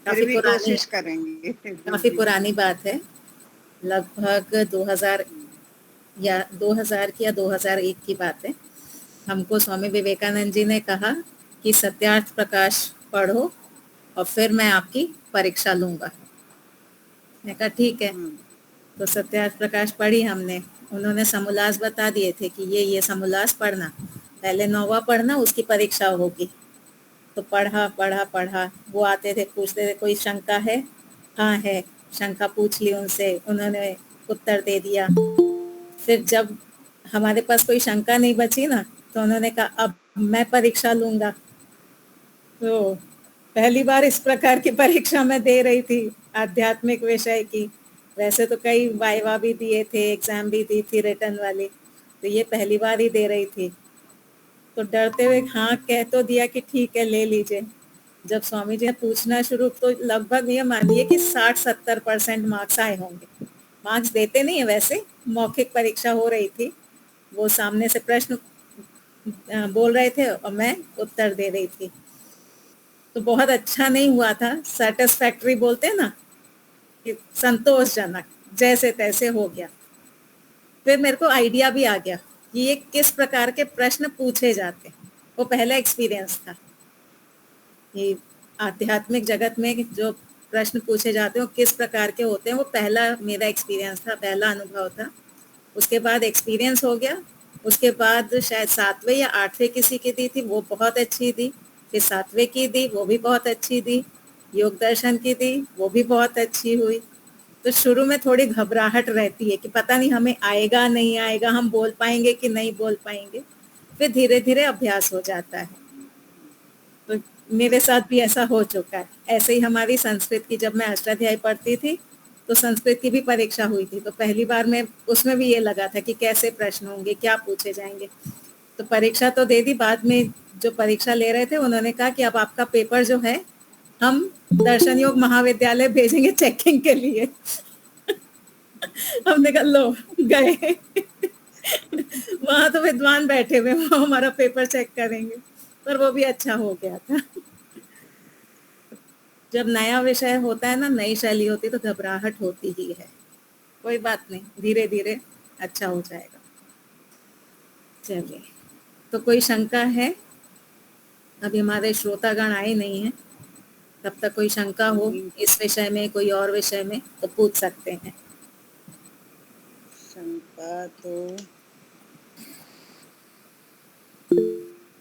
काफी भी पुरानी कोशिश करेंगे। काफी पुरानी बात है, लगभग 2000 या 2000 की या 2001 की बात है। हमको स्वामी विवेकानंद जी ने कहा कि सत्यार्थ प्रकाश पढ़ो और फिर मैं आपकी परीक्षा लूंगा। मैंने कहा ठीक है। तो सत्यार्थ प्रकाश पढ़ी हमने। उन्होंने समोल्लास बता दिए थे कि ये समोल्लास पढ़ना, पहले 9वां पढ़ना, उसकी परीक्षा होगी। तो पढ़ा पढ़ा पढ़ा, वो आते थे पूछते थे कोई शंका है? हाँ है। शंका पूछ ली उनसे, उन्होंने उत्तर दे दिया। फिर जब हमारे पास कोई शंका नहीं बची ना, तो उन्होंने कहा अब मैं परीक्षा लूंगा। तो पहली बार इस प्रकार की परीक्षा मैं दे रही थी, आध्यात्मिक विषय की। वैसे तो कई वाइवा भी दिए थे, एग्जाम भी दी थी रिटर्न वाली, तो ये पहली बार ही दे रही थी। तो डरते हुए हाँ कह तो दिया कि ठीक है ले लीजिए। जब स्वामी जी ने पूछना शुरू, तो लगभग ये मानिए कि 60-70% मार्क्स आए होंगे। मार्क्स देते नहीं है वैसे, मौखिक परीक्षा हो रही थी, वो सामने से प्रश्न बोल रहे थे और मैं उत्तर दे रही थी। तो बहुत अच्छा नहीं हुआ था, सेटिस्फैक्टरी बोलते हैं ना, कि संतोषजनक, जैसे तैसे हो गया। फिर मेरे को आइडिया भी आ गया कि ये किस प्रकार के प्रश्न पूछे जाते हैं। वो पहला एक्सपीरियंस था कि आध्यात्मिक जगत में जो प्रश्न पूछे जाते हैं वो किस प्रकार के होते हैं। वो पहला मेरा एक्सपीरियंस था, पहला अनुभव था। उसके बाद एक्सपीरियंस हो गया। उसके बाद शायद 7वें या 8वें किसी की दी थी, वो बहुत अच्छी दी। फिर 7वें की दी, वो भी बहुत अच्छी दी। योग दर्शन की दी, वो भी बहुत अच्छी हुई। तो शुरू में थोड़ी घबराहट रहती है कि पता नहीं हमें आएगा नहीं आएगा, हम बोल पाएंगे कि नहीं बोल पाएंगे। फिर धीरे धीरे अभ्यास हो जाता है। तो मेरे साथ भी ऐसा हो चुका है। ऐसे ही हमारी संस्कृत की, जब मैं अष्टाध्यायी पढ़ती थी, तो संस्कृत की भी परीक्षा हुई थी। तो पहली बार में उसमें भी ये लगा था कि कैसे प्रश्न होंगे, क्या पूछे जाएंगे। तो परीक्षा तो दे दी। बाद में जो परीक्षा ले रहे थे उन्होंने कहा कि अब आपका पेपर जो है हम दर्शन योग महाविद्यालय भेजेंगे चेकिंग के लिए। हमने कहा लो गए। वहां तो विद्वान बैठे हुए, वो हमारा पेपर चेक करेंगे। पर वो भी अच्छा हो गया था। जब नया विषय होता है ना, नई शैली होती है, तो घबराहट होती ही है। कोई बात नहीं, धीरे धीरे अच्छा हो जाएगा। चलिए, तो कोई शंका है? अभी हमारे श्रोतागण आए नहीं हैं। तब तक कोई शंका हो इस विषय में, कोई और विषय में, तो पूछ सकते हैं। शंका तो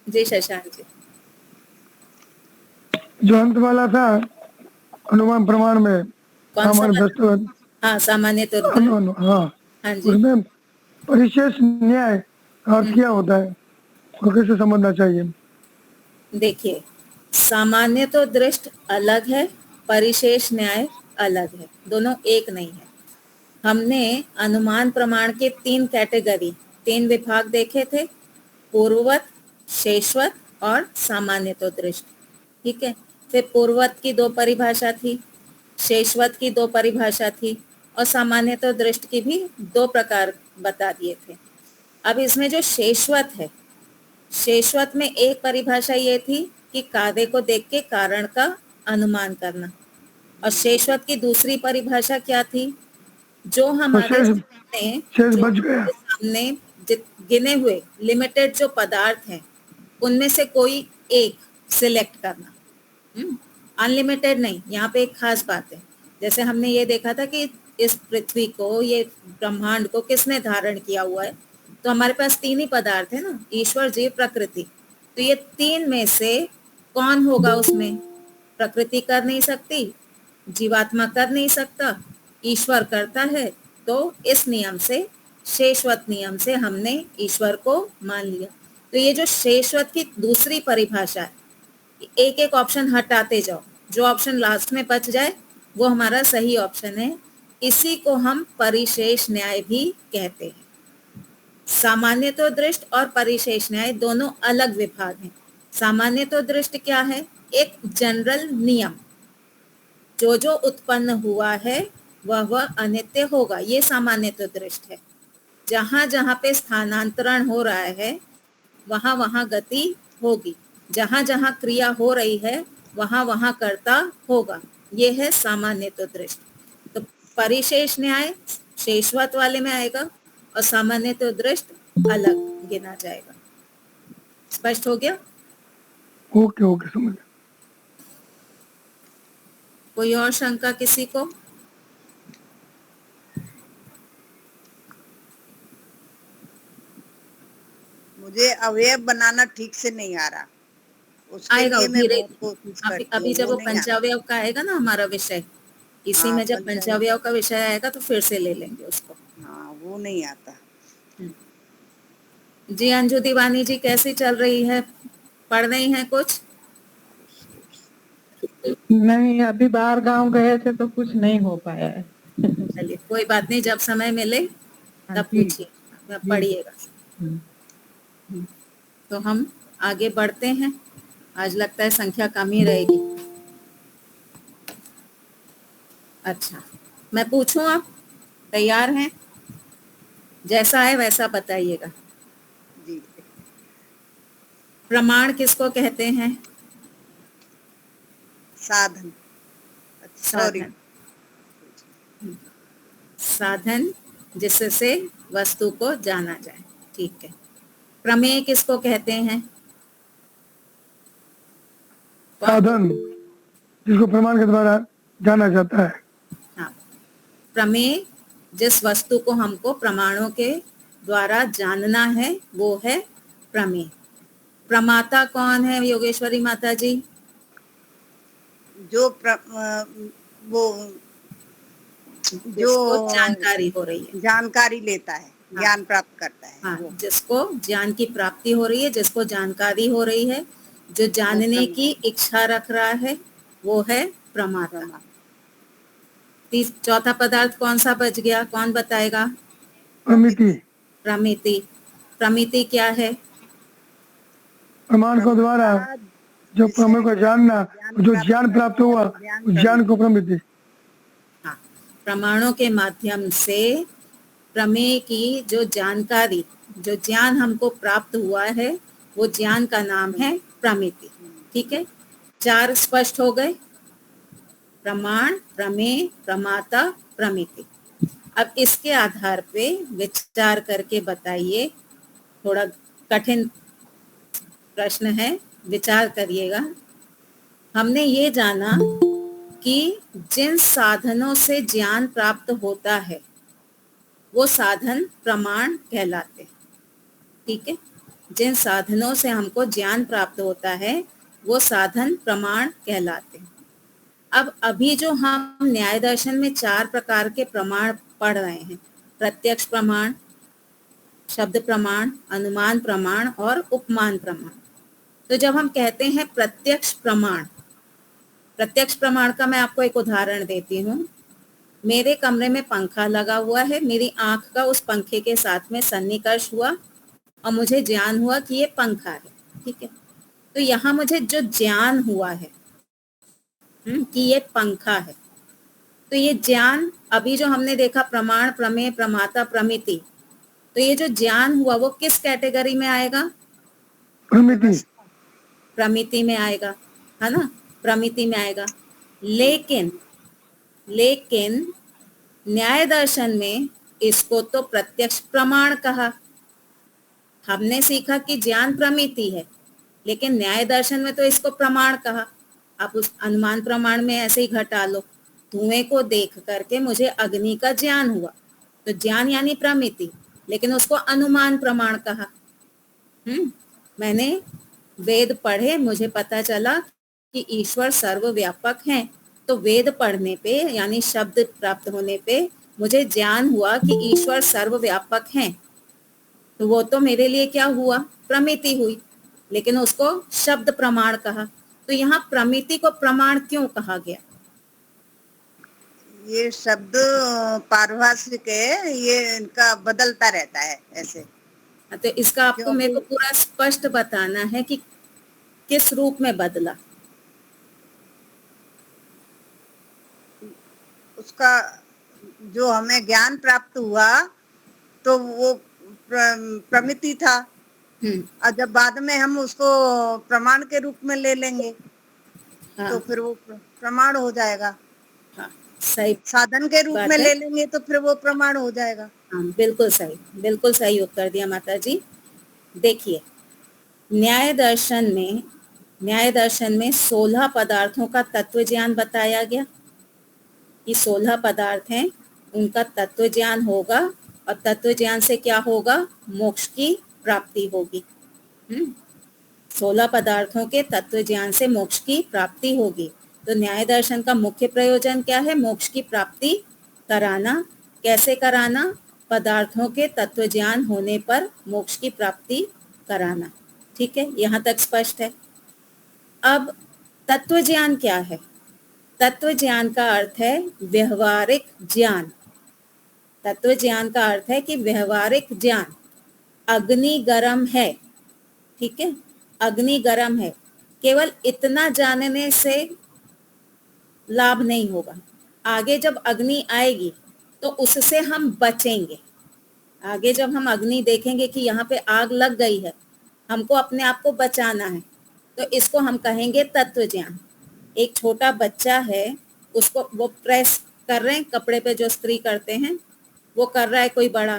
जी शशांक जी। जो अंत वाला था अनुमान प्रमाण में, कौन सा सामान्य वाला? दृष्टि, हाँ, सामान्य तो हाँ, हाँ जी। उसमें परिशेष न्याय का अर्थ क्या होता है और कैसे समझना चाहिए? देखिए, सामान्य तो दृष्ट अलग है, परिशेष न्याय अलग है, दोनों एक नहीं है। हमने अनुमान प्रमाण के 3 कैटेगरी, 3 विभाग देखे थे, पूर्ववत, शेषवत और सामान्य तो दृष्ट। ठीक है। फिर पूर्ववत की 2 परिभाषा थी, शेषवत की 2 परिभाषा थी, और सामान्य तो दृष्ट की भी 2 प्रकार बता दिए थे। अब इसमें जो शेषवत है, शेषवत में एक परिभाषा ये थी कि कार्य को देख के कारण का अनुमान करना। और शेषवत की दूसरी परिभाषा क्या थी? जो तो हमारे शेष सामने शेष जो बच गया। हमारे सामने गिने हुए लिमिटेड जो पदार्थ हैं, उनमें से कोई एक सिलेक्ट करना। अनलिमिटेड नहीं। यहाँ पे एक खास बात है, जैसे हमने ये देखा था कि इस पृथ्वी को, ये ब्रह्मांड को किसने धारण किया हुआ है? तो हमारे पास 3 ही पदार्थ है ना, ईश्वर, जीव, प्रकृति। तो ये 3 में से कौन होगा उसमें? प्रकृति कर नहीं सकती, जीवात्मा कर नहीं सकता, ईश्वर करता है। तो इस नियम से, शेषवत नियम से, हमने ईश्वर को मान लिया। तो ये जो शेषवत की दूसरी परिभाषा है, एक एक ऑप्शन हटाते जाओ, जो ऑप्शन लास्ट में बच जाए वो हमारा सही ऑप्शन है। इसी को हम परिशेष न्याय भी कहते हैं। सामान्य तो दृष्ट और परिशेष न्याय दोनों अलग विभाग हैं। सामान्य तो दृष्ट क्या है? एक जनरल नियम, जो जो उत्पन्न हुआ है वह अनित्य होगा, ये सामान्य तो दृष्ट है। जहां जहां पे स्थानांतरण हो रहा है वहां वहां गति होगी, जहां जहां क्रिया हो रही है वहां वहां कर्ता होगा, ये है सामान्य तो दृष्ट। तो परिशेष न्याय शेषवत वाले में आएगा और सामान्य तो दृष्ट अलग गिना जाएगा। स्पष्ट हो गया? ओके ओके, समझ गया। कोई और शंका किसी को? मुझे अवयव बनाना ठीक से नहीं आ रहा, उसके आएगा लिए मैं धीरे। बहुत कोशिश अभी करती अभी हूँ, जब वो वो नहीं आता। पंचावयव का आएगा ना हमारा विषय, इसी हाँ में जब पंचायत, पंचावयव का विषय आएगा तो फिर से ले लेंगे उसको। हाँ वो नहीं आता। जी अंजू दीवानी जी, कैसी चल रही है? पढ़ रही हैं कुछ? नहीं, अभी बाहर गांव गए थे तो कुछ नहीं हो पाया है। चलिए कोई बात नहीं, जब समय मिले हाँ तब जी। पूछिए, जी। पढ़िएगा। हम्म। तो हम आगे बढ़ते हैं। आज लगता है संख्या कम ही रहेगी। अच्छा, मैं पूछूं? आप तैयार हैं? जैसा है वैसा बताइएगा। जी। प्रमाण किसको कहते हैं? साधन, सॉरी। साधन। साधन जिससे वस्तु को जाना जाए। ठीक है। प्रमेय किसको कहते हैं? साधन जिसको प्रमाण के द्वारा जाना जाता है। हाँ, प्रमेय जिस वस्तु को हमको प्रमाणों के द्वारा जानना है वो है प्रमेय। प्रमाता कौन है योगेश्वरी माता जी? जो वो जो जिसको जानकारी हो रही है। जानकारी लेता है, हाँ, ज्ञान प्राप्त करता है, हाँ, वो जिसको ज्ञान की प्राप्ति हो रही है, जिसको जानकारी हो रही है, जो जानने की इच्छा रख रहा है, वो है प्रमाता। प्रमाण। चौथा पदार्थ कौन सा बच गया? कौन बताएगा? प्रमिति, प्रमिति। प्रमिति क्या है? प्रमाण को द्वारा जो जिससे प्रमेय को जानना, जो ज्ञान प्राप्त हुआ, उस ज्ञान को प्रमिति। हाँ, प्रमाणों के माध्यम से प्रमेय की जो जानकारी, जो ज्ञान हमको प्राप्त हुआ है, वो ज्ञान का नाम है प्रमिति। ठीक है, 4 स्पष्ट हो गए। प्रमाण, प्रमेय, प्रमाता, प्रमिति। अब इसके आधार पे विचार करके बताइए। थोड़ा कठिन प्रश्न है, विचार करिएगा। हमने ये जाना कि जिन साधनों से ज्ञान प्राप्त होता है वो साधन प्रमाण कहलाते हैं। ठीक है, जिन साधनों से हमको ज्ञान प्राप्त होता है वो साधन प्रमाण कहलाते हैं। अब अभी जो हम न्याय दर्शन में 4 प्रकार के प्रमाण पढ़ रहे हैं, प्रत्यक्ष प्रमाण, शब्द प्रमाण, अनुमान प्रमाण और उपमान प्रमाण। तो जब हम कहते हैं प्रत्यक्ष प्रमाण, प्रत्यक्ष प्रमाण का मैं आपको एक उदाहरण देती हूँ। मेरे कमरे में पंखा लगा हुआ है, मेरी आंख का उस पंखे के साथ में सन्निकर्ष हुआ और मुझे ज्ञान हुआ कि ये पंखा है। ठीक है, तो यहाँ मुझे जो ज्ञान हुआ है कि ये पंखा है, तो ये ज्ञान अभी जो हमने देखा प्रमाण, प्रमेय, प्रमाता, प्रमिति, तो ये जो ज्ञान हुआ वो किस कैटेगरी में आएगा? प्रमिति। प्रमिति में आएगा, है ना, प्रमिति में आएगा। लेकिन लेकिन न्याय दर्शन में इसको तो प्रत्यक्ष प्रमाण कहा। हमने सीखा कि ज्ञान प्रमिति है, लेकिन न्याय दर्शन में तो इसको प्रमाण कहा। आप उस अनुमान प्रमाण में ऐसे ही घटा लो, धुएं को देख करके मुझे अग्नि का ज्ञान हुआ, तो ज्ञान यानी प्रमिति, लेकिन उसको अनुमान प्रमाण कहा। मैंने वेद पढ़े, मुझे पता चला कि ईश्वर सर्वव्यापक हैं, तो वेद पढ़ने पे यानी शब्द प्राप्त होने पे मुझे ज्ञान हुआ कि ईश्वर सर्वव्यापक हैं, तो वो तो मेरे लिए क्या हुआ? प्रमिति हुई, लेकिन उसको शब्द प्रमाण कहा। तो यहाँ प्रमिति को प्रमाण क्यों कहा गया? ये शब्द पारिभाषिक है, ये इनका बदलता रहता है ऐसे। तो इसका आपको मेरे को पूरा स्पष्ट बताना है कि किस रूप में बदला। उसका जो हमें ज्ञान प्राप्त हुआ तो वो प्रमिति था, और जब बाद में हम उसको प्रमाण के रूप में ले लेंगे तो फिर वो प्रमाण हो जाएगा। हाँ, सही साधन के रूप बात में है। ले लेंगे तो फिर वो प्रमाण हो जाएगा। हाँ, बिल्कुल सही उत्तर दिया माता जी। देखिए, न्याय दर्शन में 16 पदार्थों का तत्व ज्ञान बताया गया कि 16 पदार्थ हैं, उनका तत्व ज्ञान होगा और तत्व ज्ञान से क्या होगा? मोक्ष की प्राप्ति होगी। 16 पदार्थों के तत्व ज्ञान से मोक्ष की प्राप्ति होगी। तो न्याय दर्शन का मुख्य प्रयोजन क्या है? मोक्ष की प्राप्ति कराना। कैसे कराना? पदार्थों के तत्व ज्ञान होने पर मोक्ष की प्राप्ति कराना। ठीक है, यहाँ तक स्पष्ट है। अब तत्व ज्ञान क्या है? तत्व ज्ञान का अर्थ है व्यवहारिक ज्ञान। तत्व ज्ञान का अर्थ है कि व्यवहारिक ज्ञान। अग्नि गर्म है, ठीक है, अग्नि गर्म है, केवल इतना जानने से लाभ नहीं होगा। आगे जब अग्नि आएगी तो उससे हम बचेंगे। आगे जब हम अग्नि देखेंगे कि यहाँ पे आग लग गई है, हमको अपने आप को बचाना है, तो इसको हम कहेंगे तत्व ज्ञान। एक छोटा बच्चा है, उसको वो प्रेस कर रहे हैं कपड़े पे, जो स्त्री करते हैं, वो कर रहा है कोई बड़ा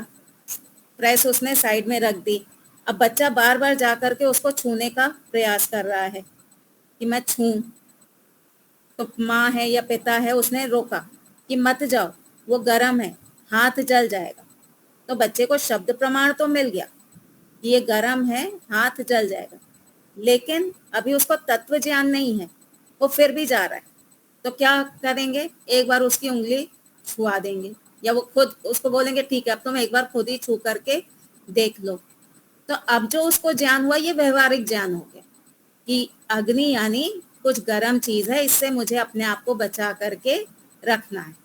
प्रेस, उसने साइड में रख दी। अब बच्चा बार बार जा करके उसको छूने का प्रयास कर रहा है कि मैं छूं, तो माँ है या पिता है, उसने रोका कि मत जाओ, वो गर्म है, हाथ जल जाएगा। तो बच्चे को शब्द प्रमाण तो मिल गया कि ये गर्म है, हाथ जल जाएगा, लेकिन अभी उसको तत्व ज्ञान नहीं है, वो फिर भी जा रहा है। तो क्या करेंगे? एक बार उसकी उंगली छुआ देंगे, या वो खुद उसको बोलेंगे ठीक है अब तुम एक बार खुद ही छू करके देख लो। तो अब जो उसको ज्ञान हुआ, ये व्यवहारिक ज्ञान हो गया कि अग्नि यानी कुछ गर्म चीज है, इससे मुझे अपने आप को बचा करके रखना है।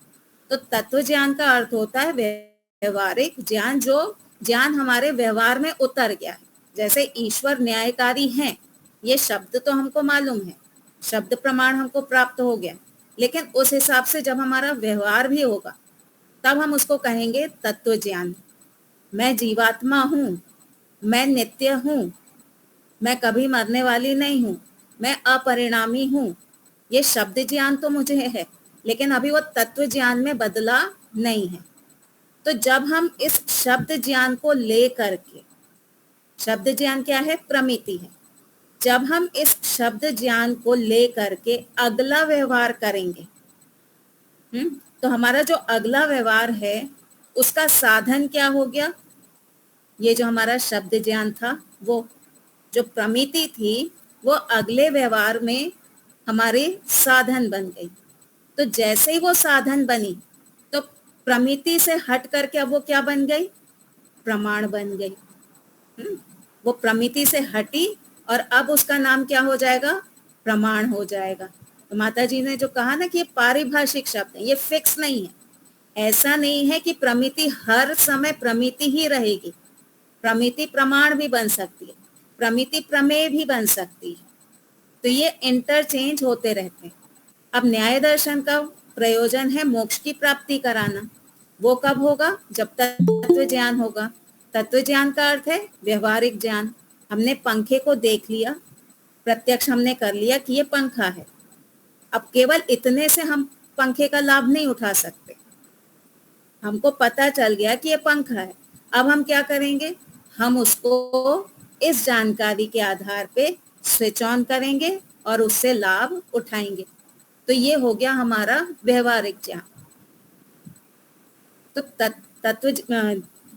तो तत्व ज्ञान का अर्थ होता है व्यवहारिक ज्ञान, जो ज्ञान हमारे व्यवहार में उतर गया है। जैसे ईश्वर न्यायकारी हैं, ये शब्द तो हमको मालूम है, शब्द प्रमाण हमको प्राप्त हो गया, लेकिन उस हिसाब से जब हमारा व्यवहार भी होगा तब हम उसको कहेंगे तत्व ज्ञान। मैं जीवात्मा हूँ, मैं नित्य हूँ, मैं कभी मरने वाली नहीं हूँ, मैं अपरिणामी हूँ, ये शब्द ज्ञान तो मुझे है, लेकिन अभी वो तत्व ज्ञान में बदला नहीं है। तो जब हम इस शब्द ज्ञान को ले करके, शब्द ज्ञान क्या है? प्रमिति है। जब हम इस शब्द ज्ञान को ले करके अगला व्यवहार करेंगे, तो हमारा जो अगला व्यवहार है उसका साधन क्या हो गया? ये जो हमारा शब्द ज्ञान था, वो जो प्रमिति थी, वो अगले व्यवहार में हमारे साधन बन गई। तो जैसे ही वो साधन बनी, तो प्रमिति से हट करके अब वो क्या बन गई? प्रमाण बन गई। वो प्रमिति से हटी और अब उसका नाम क्या हो जाएगा? प्रमाण हो जाएगा। तो माता जी ने जो कहा ना कि ये पारिभाषिक शब्द है, ये फिक्स नहीं है। ऐसा नहीं है कि प्रमिति हर समय प्रमिति ही रहेगी। प्रमिति प्रमाण भी बन सकती है, प्रमिति प्रमेय भी बन सकती है। तो ये इंटरचेंज होते रहते हैं। अब न्याय दर्शन का प्रयोजन है मोक्ष की प्राप्ति कराना। वो कब होगा? जब तत्व ज्ञान होगा। तत्व ज्ञान का अर्थ है व्यवहारिक ज्ञान। हमने पंखे को देख लिया, प्रत्यक्ष हमने कर लिया कि ये पंखा है। अब केवल इतने से हम पंखे का लाभ नहीं उठा सकते। हमको पता चल गया कि ये पंखा है, अब हम क्या करेंगे? हम उसको इस जानकारी के आधार पे स्विच ऑन करेंगे और उससे लाभ उठाएंगे। तो ये हो गया हमारा व्यवहारिक ज्ञान। तो तत्व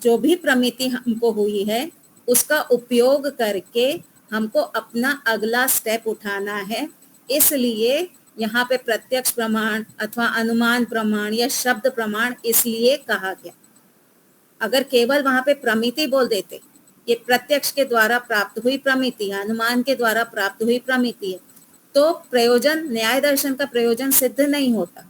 जो भी प्रमिति हमको हुई है, उसका उपयोग करके हमको अपना अगला स्टेप उठाना है। इसलिए यहाँ पे प्रत्यक्ष प्रमाण अथवा अनुमान प्रमाण या शब्द प्रमाण इसलिए कहा गया। अगर केवल वहां पे प्रमिति बोल देते, ये प्रत्यक्ष के द्वारा प्राप्त हुई प्रमिति है, अनुमान के द्वारा प्राप्त हुई प्रमिति है, तो प्रयोजन, न्याय दर्शन का प्रयोजन सिद्ध नहीं होता।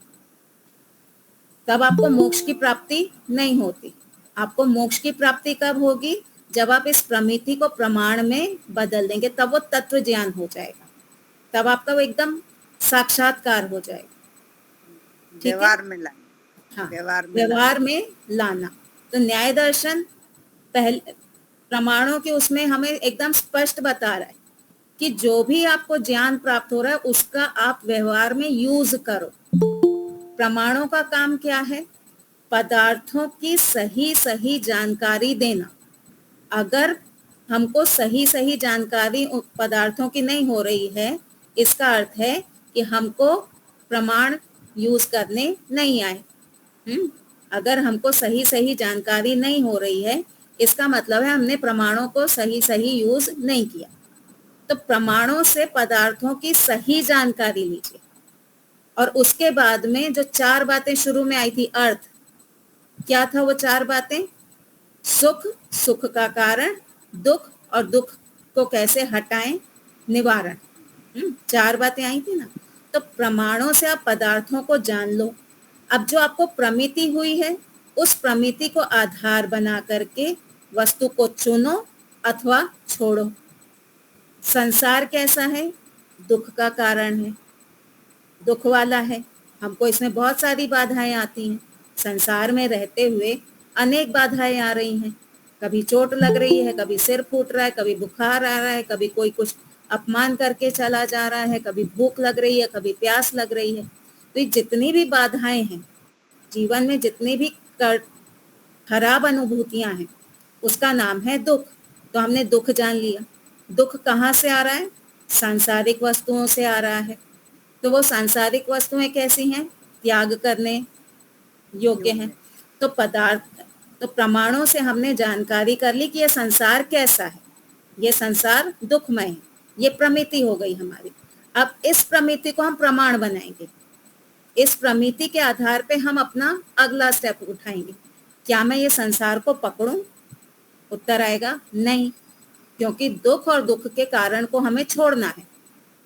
तब आपको मोक्ष की प्राप्ति नहीं होती। आपको मोक्ष की प्राप्ति कब होगी? जब आप इस प्रमिति को प्रमाण में बदल देंगे, तब वो तत्व ज्ञान हो जाएगा, तब आपका वो एकदम साक्षात्कार हो जाएगा। ठीक है, व्यवहार में लाना। हाँ, व्यवहार में लाना। तो न्याय दर्शन पहले प्रमाणों के उसमें हमें एकदम स्पष्ट बता रहा है कि जो भी आपको ज्ञान प्राप्त हो रहा है उसका आप व्यवहार में यूज करो। प्रमाणों का काम क्या है? पदार्थों की सही सही जानकारी देना। अगर हमको सही सही जानकारी पदार्थों की नहीं हो रही है, इसका अर्थ है कि हमको प्रमाण यूज करने नहीं आए। अगर हमको सही सही जानकारी नहीं हो रही है, इसका मतलब है हमने प्रमाणों को सही सही यूज नहीं किया। तो प्रमाणों से पदार्थों की सही जानकारी लीजिए। और उसके बाद में जो 4 बातें शुरू में आई थी, अर्थ क्या था? वो 4 बातें, सुख, सुख का कारण, दुख और दुख को कैसे हटाएं, निवारण। 4 बातें आई थी ना। तो प्रमाणों से आप पदार्थों को जान लो। अब जो आपको प्रमिति हुई है, उस प्रमिति को आधार बना करके वस्तु को चुनो अथवा छोड़ो। संसार कैसा है? दुख का कारण है, दुख वाला है। हमको इसमें बहुत सारी बाधाएं आती हैं। संसार में रहते हुए अनेक बाधाएं आ रही हैं। कभी चोट लग रही है, कभी सिर फूट रहा है, कभी बुखार आ रहा है, कभी कोई कुछ अपमान करके चला जा रहा है, कभी भूख लग रही है, कभी प्यास लग रही है। तो ये जितनी भी बाधाएं हैं जीवन में, जितनी भी खराब अनुभूतियां हैं, उसका नाम है दुख। तो हमने दुख जान लिया। दुख कहाँ से आ रहा है? सांसारिक वस्तुओं से आ रहा है। तो वो सांसारिक वस्तुएं कैसी हैं? त्याग करने योग्य हैं। तो तो प्रमाणों से हमने जानकारी कर ली कि यह संसार कैसा है, ये संसार दुखमय है। ये प्रमिति हो गई हमारी। अब इस प्रमिति को हम प्रमाण बनाएंगे। इस प्रमिति के आधार पे हम अपना अगला स्टेप उठाएंगे। क्या मैं ये संसार को पकड़ूं? उत्तर आएगा नहीं, क्योंकि दुख और दुख के कारण को हमें छोड़ना है,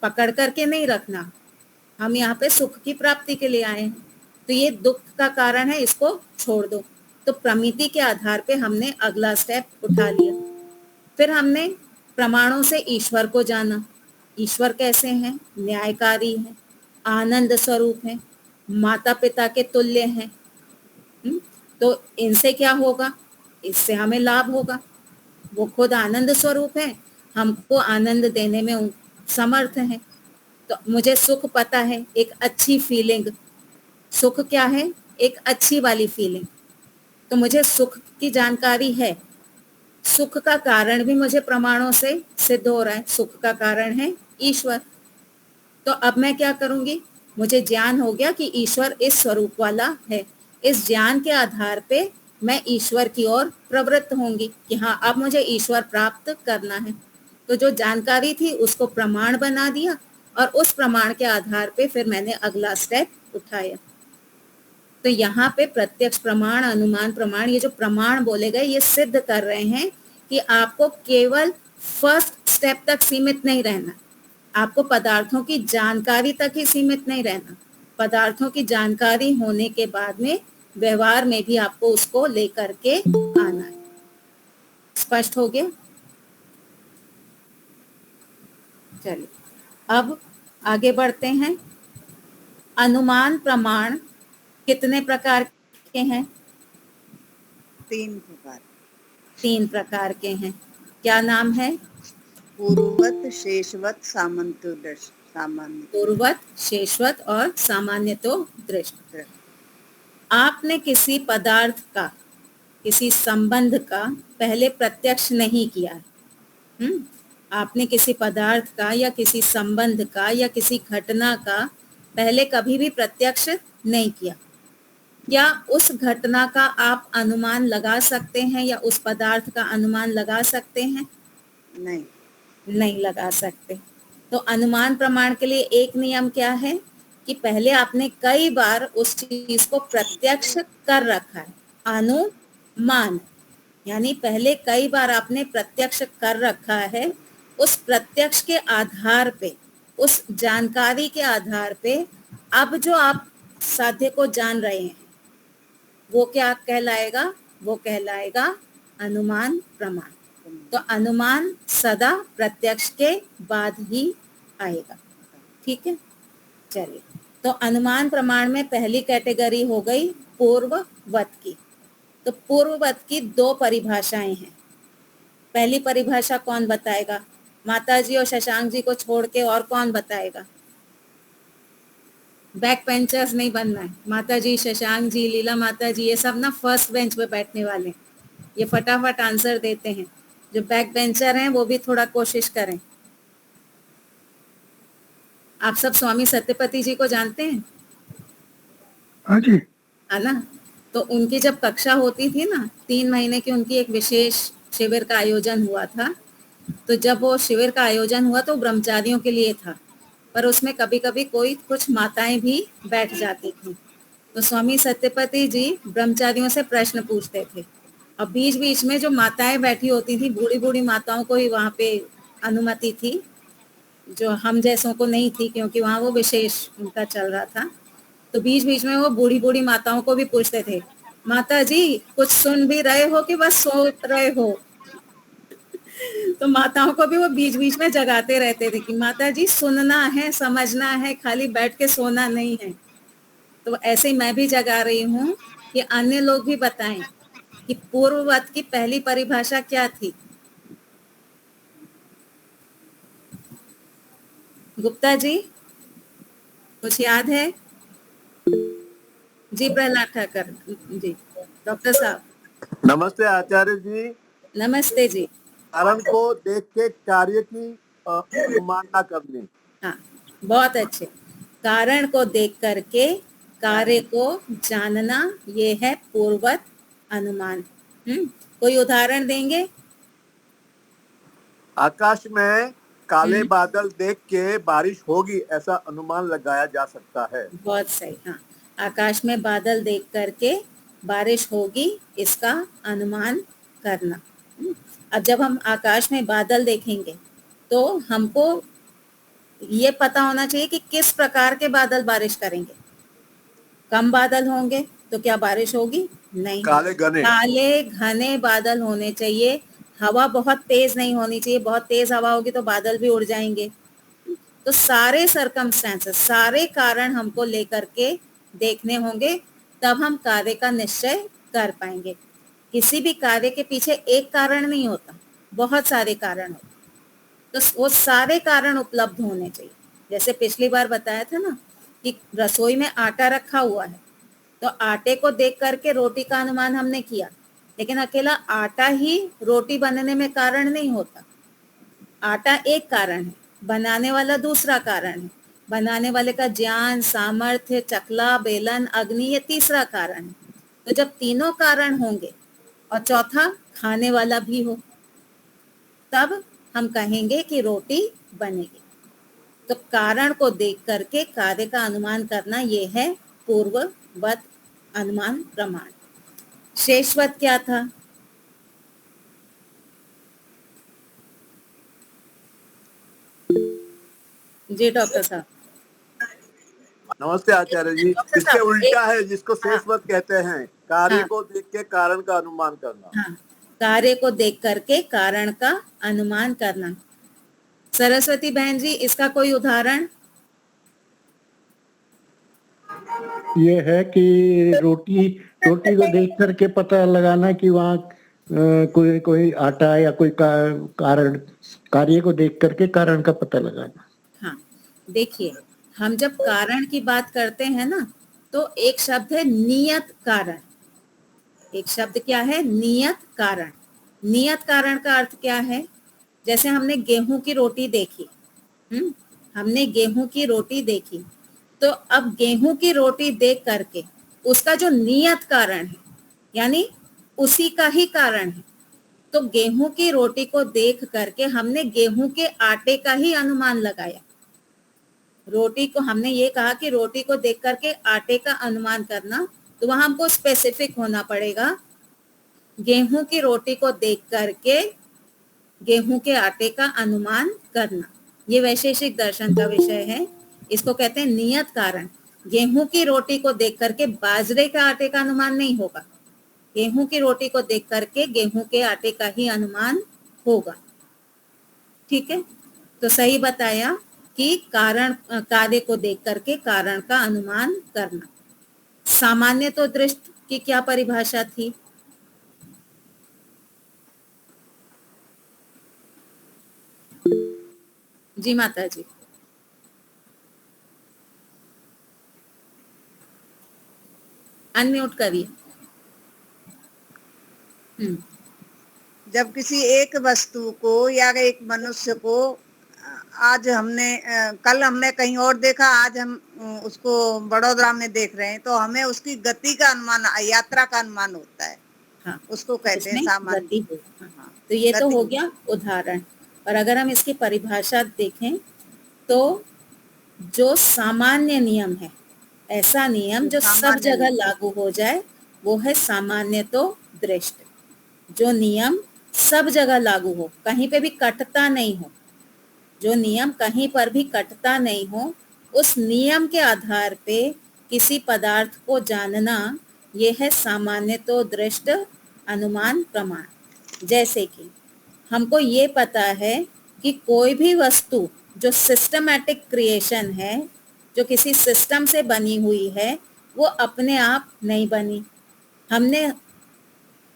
पकड़ करके नहीं रखना। हम यहाँ पे सुख की प्राप्ति के लिए आए हैं। तो ये दुख का कारण है, इसको छोड़ दो। तो प्रमिति के आधार पे हमने अगला स्टेप उठा लिया। फिर हमने प्रमाणों से ईश्वर को जाना। ईश्वर कैसे हैं? न्यायकारी हैं, आनंद स्वरूप हैं, माता पिता के तुल्य हैं। तो इनसे क्या होगा? इससे हमें लाभ होगा। वो खुद आनंद स्वरूप है, हमको आनंद देने में समर्थ है। तो मुझे सुख पता है, एक अच्छी फीलिंग। सुख क्या है? एक अच्छी वाली फीलिंग। तो मुझे सुख की जानकारी है। सुख का कारण भी मुझे प्रमाणों से सिद्ध हो रहा है। सुख का कारण है ईश्वर। तो अब मैं क्या करूंगी? मुझे ज्ञान हो गया कि ईश्वर इस स्वरूप वाला है। इस ज्ञान के आधार पे मैं ईश्वर की ओर प्रवृत्त होंगी कि हाँ, अब मुझे ईश्वर प्राप्त करना है। तो जो जानकारी थी उसको प्रमाण बना दिया, और उस प्रमाण के आधार पे फिर मैंने अगला स्टेप उठाया। तो यहाँ पे प्रत्यक्ष प्रमाण, अनुमान प्रमाण, ये जो प्रमाण बोले गए, ये सिद्ध कर रहे हैं कि आपको केवल फर्स्ट स्टेप तक सीमित नहीं रहना। आपको पदार्थों की जानकारी तक ही सीमित नहीं रहना। पदार्थों की जानकारी होने के बाद में व्यवहार में भी आपको उसको लेकर के आना है। स्पष्ट हो गया? चलिए अब आगे बढ़ते हैं। अनुमान प्रमाण कितने प्रकार के हैं? 3 प्रकार। 3 प्रकार के हैं। क्या नाम है? पूर्ववत, शेषवत, सामान्य दृष्ट। पूर्ववत, शेषवत और सामान्यतो दृष्ट। आपने किसी पदार्थ का, किसी संबंध का पहले प्रत्यक्ष नहीं किया है। आपने किसी पदार्थ का या किसी संबंध का या किसी घटना का पहले कभी भी प्रत्यक्ष नहीं किया। क्या उस घटना का आप अनुमान लगा सकते हैं या उस पदार्थ का अनुमान लगा सकते हैं? नहीं, नहीं लगा सकते। तो अनुमान प्रमाण के लिए एक नियम क्या है कि पहले आपने कई बार उस चीज को प्रत्यक्ष कर रखा है। अनुमान यानी पहले कई बार आपने प्रत्यक्ष कर रखा है। उस प्रत्यक्ष के आधार पे, उस जानकारी के आधार पे अब जो आप साध्य को जान रहे हैं वो क्या कहलाएगा? वो कहलाएगा अनुमान प्रमाण। तो अनुमान सदा प्रत्यक्ष के बाद ही आएगा। ठीक है, चलिए। तो अनुमान प्रमाण में पहली कैटेगरी हो गई पूर्ववत की। तो पूर्ववत की 2 परिभाषाएं हैं। पहली परिभाषा कौन बताएगा? माता जी और शशांक जी को छोड़ के और कौन बताएगा? बैक बेंचर्स नहीं बनना है। माता जी, शशांक जी, लीला माता जी, ये सब ना फर्स्ट बेंच पे बैठने वाले हैं। ये फटाफट आंसर देते हैं। जो बैक बेंचर हैं वो भी थोड़ा कोशिश करें। आप सब स्वामी सत्यपति जी को जानते हैं? हाँ जी। है ना? तो उनकी जब कक्षा होती थी ना, 3 महीने की उनकी एक विशेष शिविर का आयोजन हुआ था। तो जब वो शिविर का आयोजन हुआ तो ब्रह्मचारियों के लिए था, पर उसमें कभी कभी कोई कुछ माताएं भी बैठ जाती थी। तो स्वामी सत्यपति जी ब्रह्मचारियों से प्रश्न पूछते थे। अब बीच बीच में जो माताएं बैठी होती थी, बूढ़ी बूढ़ी माताओं को ही वहां पे अनुमति थी, जो हम जैसों को नहीं थी, क्योंकि वहां वो विशेष उनका चल रहा था। तो बीच बीच में वो बूढ़ी बूढ़ी माताओं को भी पूछते थे, माता जी कुछ सुन भी रहे हो कि बस सो रहे हो? तो माताओं को भी वो बीच बीच में जगाते रहते थे कि माता जी सुनना है, समझना है, खाली बैठ के सोना नहीं है। तो ऐसे ही मैं भी जगा रही हूँ कि अन्य लोग भी बताएं कि पूर्ववत की पहली परिभाषा क्या थी। गुप्ता जी, कुछ याद है? जी प्रहलाद ठाकर जी, डॉक्टर साहब। नमस्ते आचार्य जी। नमस्ते जी। कारण को देख के कार्य की अनुमानना करनी। हाँ, बहुत अच्छे। कारण को देख करके कार्य को जानना, ये है पूर्वत अनुमान। कोई उदाहरण देंगे? आकाश में काले बादल देख के बारिश होगी ऐसा अनुमान लगाया जा सकता है। बहुत सही। हाँ, आकाश में बादल देख करके बारिश होगी, इसका अनुमान करना। अब जब हम आकाश में बादल देखेंगे तो हमको ये पता होना चाहिए कि किस प्रकार के बादल बारिश करेंगे। कम बादल होंगे तो क्या बारिश होगी? नहीं। काले घने काले घने बादल होने चाहिए। हवा बहुत तेज नहीं होनी चाहिए, बहुत तेज हवा होगी तो बादल भी उड़ जाएंगे। तो सारे सरकमस्टेंसेस, सारे कारण हमको लेकर के देखने होंगे, तब हम कार्य का निश्चय कर पाएंगे। किसी भी कार्य के पीछे एक कारण नहीं होता, बहुत सारे कारण होते। तो वो सारे कारण उपलब्ध होने चाहिए। जैसे पिछली बार बताया था ना कि रसोई में आटा रखा हुआ है, तो आटे को देख करके रोटी का अनुमान हमने किया, लेकिन अकेला आटा ही रोटी बनने में कारण नहीं होता। आटा एक कारण है, बनाने वाला दूसरा कारण है, बनाने वाले का ज्ञान, सामर्थ्य, चकला, बेलन, अग्नि, ये तीसरा कारण है। तो जब तीनों कारण होंगे और चौथा खाने वाला भी हो, तब हम कहेंगे कि रोटी बनेगी। तो कारण को देख करके कार्य का अनुमान करना, ये है पूर्ववत अनुमान प्रमाण। शेषवत क्या था? जी डॉक्टर साहब। नमस्ते आचार्य जी। डॉक्टर इसके साहब उल्टा है जिसको हाँ शेषवत कहते हैं, कार्य हाँ को देख के कारण का अनुमान करना। हाँ, कार्य को देख करके कारण का अनुमान करना। सरस्वती बहन जी, इसका कोई उदाहरण? ये है कि रोटी रोटी को देख करके पता लगाना कि वहाँ कोई कोई आटा या कोई कारण, कार्य को देख करके कारण का पता लगाना। हाँ, देखिए, हम जब कारण की बात करते हैं ना, तो एक शब्द है नियत कारण। एक शब्द क्या है? नियत कारण। नियत कारण का अर्थ क्या है? जैसे हमने गेहूं की रोटी देखी, हमने गेहूं की रोटी देखी, तो अब गेहूं की रोटी देख करके उसका जो नियत कारण है, यानी उसी का ही कारण है, तो गेहूं की रोटी को देख करके हमने गेहूं के आटे का ही अनुमान लगाया। रोटी को हमने ये कहा कि रोटी को देख करके आटे का अनुमान करना, तो वहां हमको स्पेसिफिक होना पड़ेगा। गेहूं की रोटी को देख करके गेहूं के आटे का अनुमान करना, ये वैशेषिक दर्शन का विषय है। इसको कहते हैं नियत कारण। गेहूं की रोटी को देख करके बाजरे के आटे का अनुमान नहीं होगा। गेहूं की रोटी को देख करके गेहूं के आटे का ही अनुमान होगा। ठीक है, तो सही बताया कि कारण कार्य को देख करके कारण का अनुमान करना। सामान्य तो दृष्टि की क्या परिभाषा थी? जी माता जी। अनम्यूट करिए। जब किसी एक वस्तु को या एक मनुष्य को आज हमने कल हमने कहीं और देखा, आज हम उसको बड़ौदा में देख रहे हैं, तो हमें उसकी गति का अनुमान, यात्रा का अनुमान होता है। हाँ, उसको कहते हैं इसमें सामान्य। गति हो। हाँ, तो ये तो गति। हो गया उदाहरण। और अगर हम इसकी परिभाषा देखें तो जो सामान्य नियम है, ऐसा नियम जो सब जगह लागू हो जाए, वो है सामान्य तो दृष्ट। जो नियम सब जगह लागू हो, कहीं पे भी कटता नहीं हो, जो नियम कहीं पर भी कटता नहीं हो, उस नियम के आधार पे किसी पदार्थ को जानना, ये है सामान्य तो दृष्ट अनुमान प्रमाण। जैसे कि हमको ये पता है कि कोई भी वस्तु जो सिस्टमैटिक क्रिएशन है, जो किसी सिस्टम से बनी हुई है, वो अपने आप नहीं बनी। हमने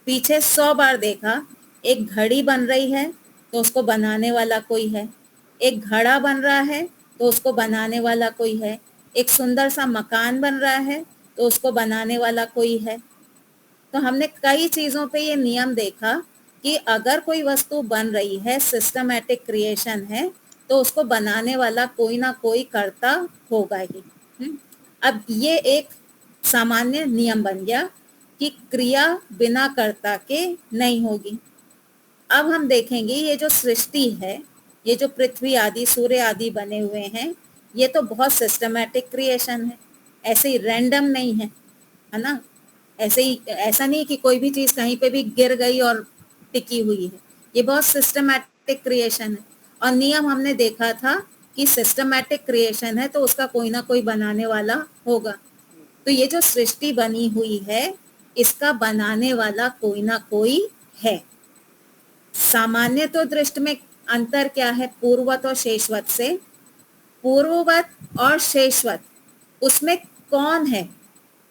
पीछे 100 बार देखा, एक घड़ी बन रही है तो उसको बनाने वाला कोई है, एक घड़ा बन रहा है तो उसको बनाने वाला कोई है, एक सुंदर सा मकान बन रहा है तो उसको बनाने वाला कोई है। तो हमने कई चीजों पे ये नियम देखा कि अगर कोई वस्तु बन रही है, सिस्टमैटिक क्रिएशन है, तो उसको बनाने वाला कोई ना कोई कर्ता होगा ही। अब ये एक सामान्य नियम बन गया कि क्रिया बिना कर्ता के नहीं होगी। अब हम देखेंगे ये जो सृष्टि है, ये जो पृथ्वी आदि सूर्य आदि बने हुए हैं, ये तो बहुत सिस्टमैटिक क्रिएशन है, ऐसे ही रैंडम नहीं है ना। ऐसे ही, ऐसा नहीं कि कोई भी चीज कहीं पे भी गिर गई और टिकी हुई है, ये बहुत सिस्टमैटिक क्रिएशन है। और नियम हमने देखा था कि सिस्टमैटिक क्रिएशन है तो उसका कोई ना कोई बनाने वाला होगा। तो ये जो सृष्टि बनी हुई है, इसका बनाने वाला कोई ना कोई है। सामान्य तो दृष्टि में अंतर क्या है पूर्ववत और शेषवत से? पूर्ववत और शेषवत, उसमें कौन है,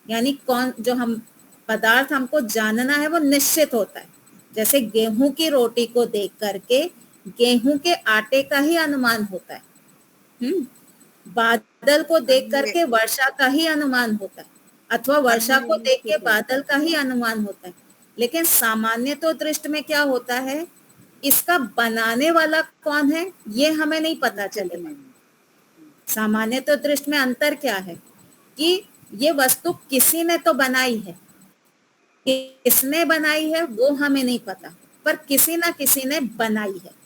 यानी कौन, जो हम पदार्थ हमको जानना है वो निश्चित होता है। जैसे गेहूं की रोटी को देख करके गेहूं के आटे का ही अनुमान होता है। बादल को देख करके वर्षा का ही अनुमान होता है, अथवा वर्षा को देख के बादल का ही अनुमान होता है। लेकिन सामान्य तो दृष्टि में क्या होता है, इसका बनाने वाला कौन है ये हमें नहीं पता चलेगा। सामान्य तो दृष्टि में अंतर क्या है कि ये वस्तु किसी ने तो बनाई है, किसने बनाई है वो हमें नहीं पता, पर किसी ना किसी ने बनाई है।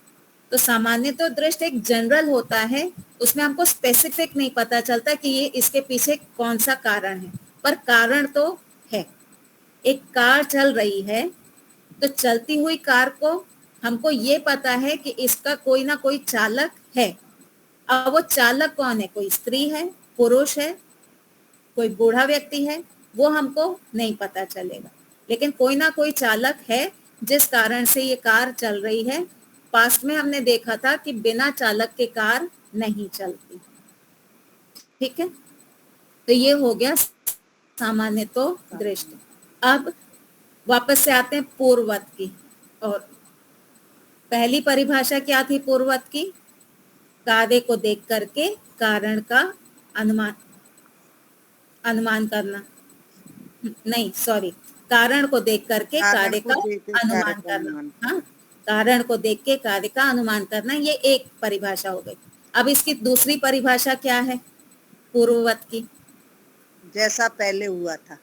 तो सामान्य तो दृष्टि एक जनरल होता है, उसमें हमको स्पेसिफिक नहीं पता चलता कि ये इसके पीछे कौन सा कारण है, पर कारण तो है। एक कार चल रही है तो चलती हुई कार को हमको ये पता है कि इसका कोई ना कोई चालक है। अब वो चालक कौन है, कोई स्त्री है, पुरुष है, कोई बूढ़ा व्यक्ति है, वो हमको नहीं पता चलेगा, लेकिन कोई ना कोई चालक है जिस कारण से ये कार चल रही है। पास्ट में हमने देखा था कि बिना चालक के कार नहीं चलती। ठीक है, तो ये हो गया सामान्य तो दृष्टि। अब वापस से आते हैं पूर्ववत की। और पहली परिभाषा क्या थी पूर्ववत की? कार्य को देख करके कारण का अनुमान करना, नहीं सॉरी, कारण को देख करके कार्य का अनुमान करना। हाँ, कारण को देख के कार्य का अनुमान करना, ये एक परिभाषा हो गई। अब इसकी दूसरी परिभाषा क्या है पूर्ववत की? जैसा पहले हुआ था।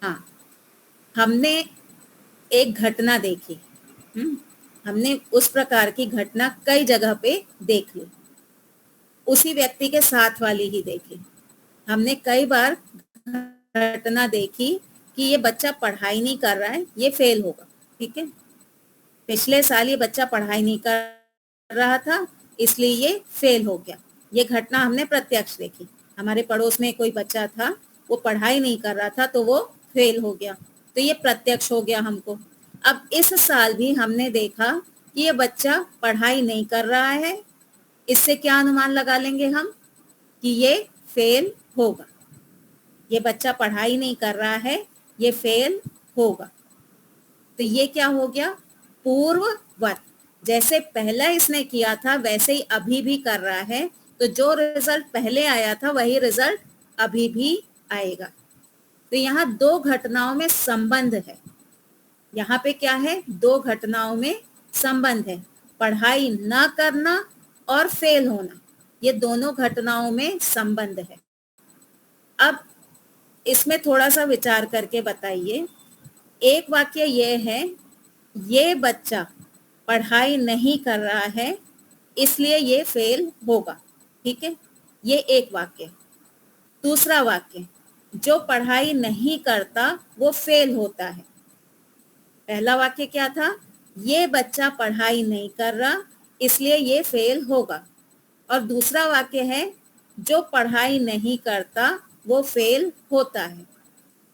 हाँ, हमने एक घटना देखी, हमने उस प्रकार की घटना कई जगह पे देख ली, उसी व्यक्ति के साथ वाली ही देखी। हमने कई बार घटना देखी कि ये बच्चा पढ़ाई नहीं कर रहा है, ये फेल होगा। ठीक है, पिछले साल ये बच्चा पढ़ाई नहीं कर रहा था इसलिए ये फेल हो गया। ये घटना हमने प्रत्यक्ष देखी। हमारे पड़ोस में कोई बच्चा था, वो पढ़ाई नहीं कर रहा था तो वो फेल हो गया, तो ये प्रत्यक्ष हो गया हमको। अब इस साल भी हमने देखा कि ये बच्चा पढ़ाई नहीं कर रहा है, इससे क्या अनुमान लगा लेंगे हम कि ये फेल होगा। ये बच्चा पढ़ाई नहीं कर रहा है, ये फेल होगा। तो ये क्या हो गया? पूर्ववत। जैसे पहले इसने किया था वैसे ही अभी भी कर रहा है, तो जो रिजल्ट पहले आया था वही रिजल्ट अभी भी आएगा। तो यहाँ दो घटनाओं में संबंध है। यहाँ पे क्या है, दो घटनाओं में संबंध है, पढ़ाई ना करना और फेल होना, ये दोनों घटनाओं में संबंध है। अब इसमें थोड़ा सा विचार करके बताइए। एक वाक्य ये है, ये बच्चा पढ़ाई नहीं कर रहा है इसलिए ये फेल होगा, ठीक है, ये एक वाक्य। दूसरा वाक्य, जो पढ़ाई नहीं करता वो फेल होता है। पहला वाक्य क्या था, ये बच्चा पढ़ाई नहीं कर रहा इसलिए ये फेल होगा। और दूसरा वाक्य है, जो पढ़ाई नहीं करता वो फेल होता है।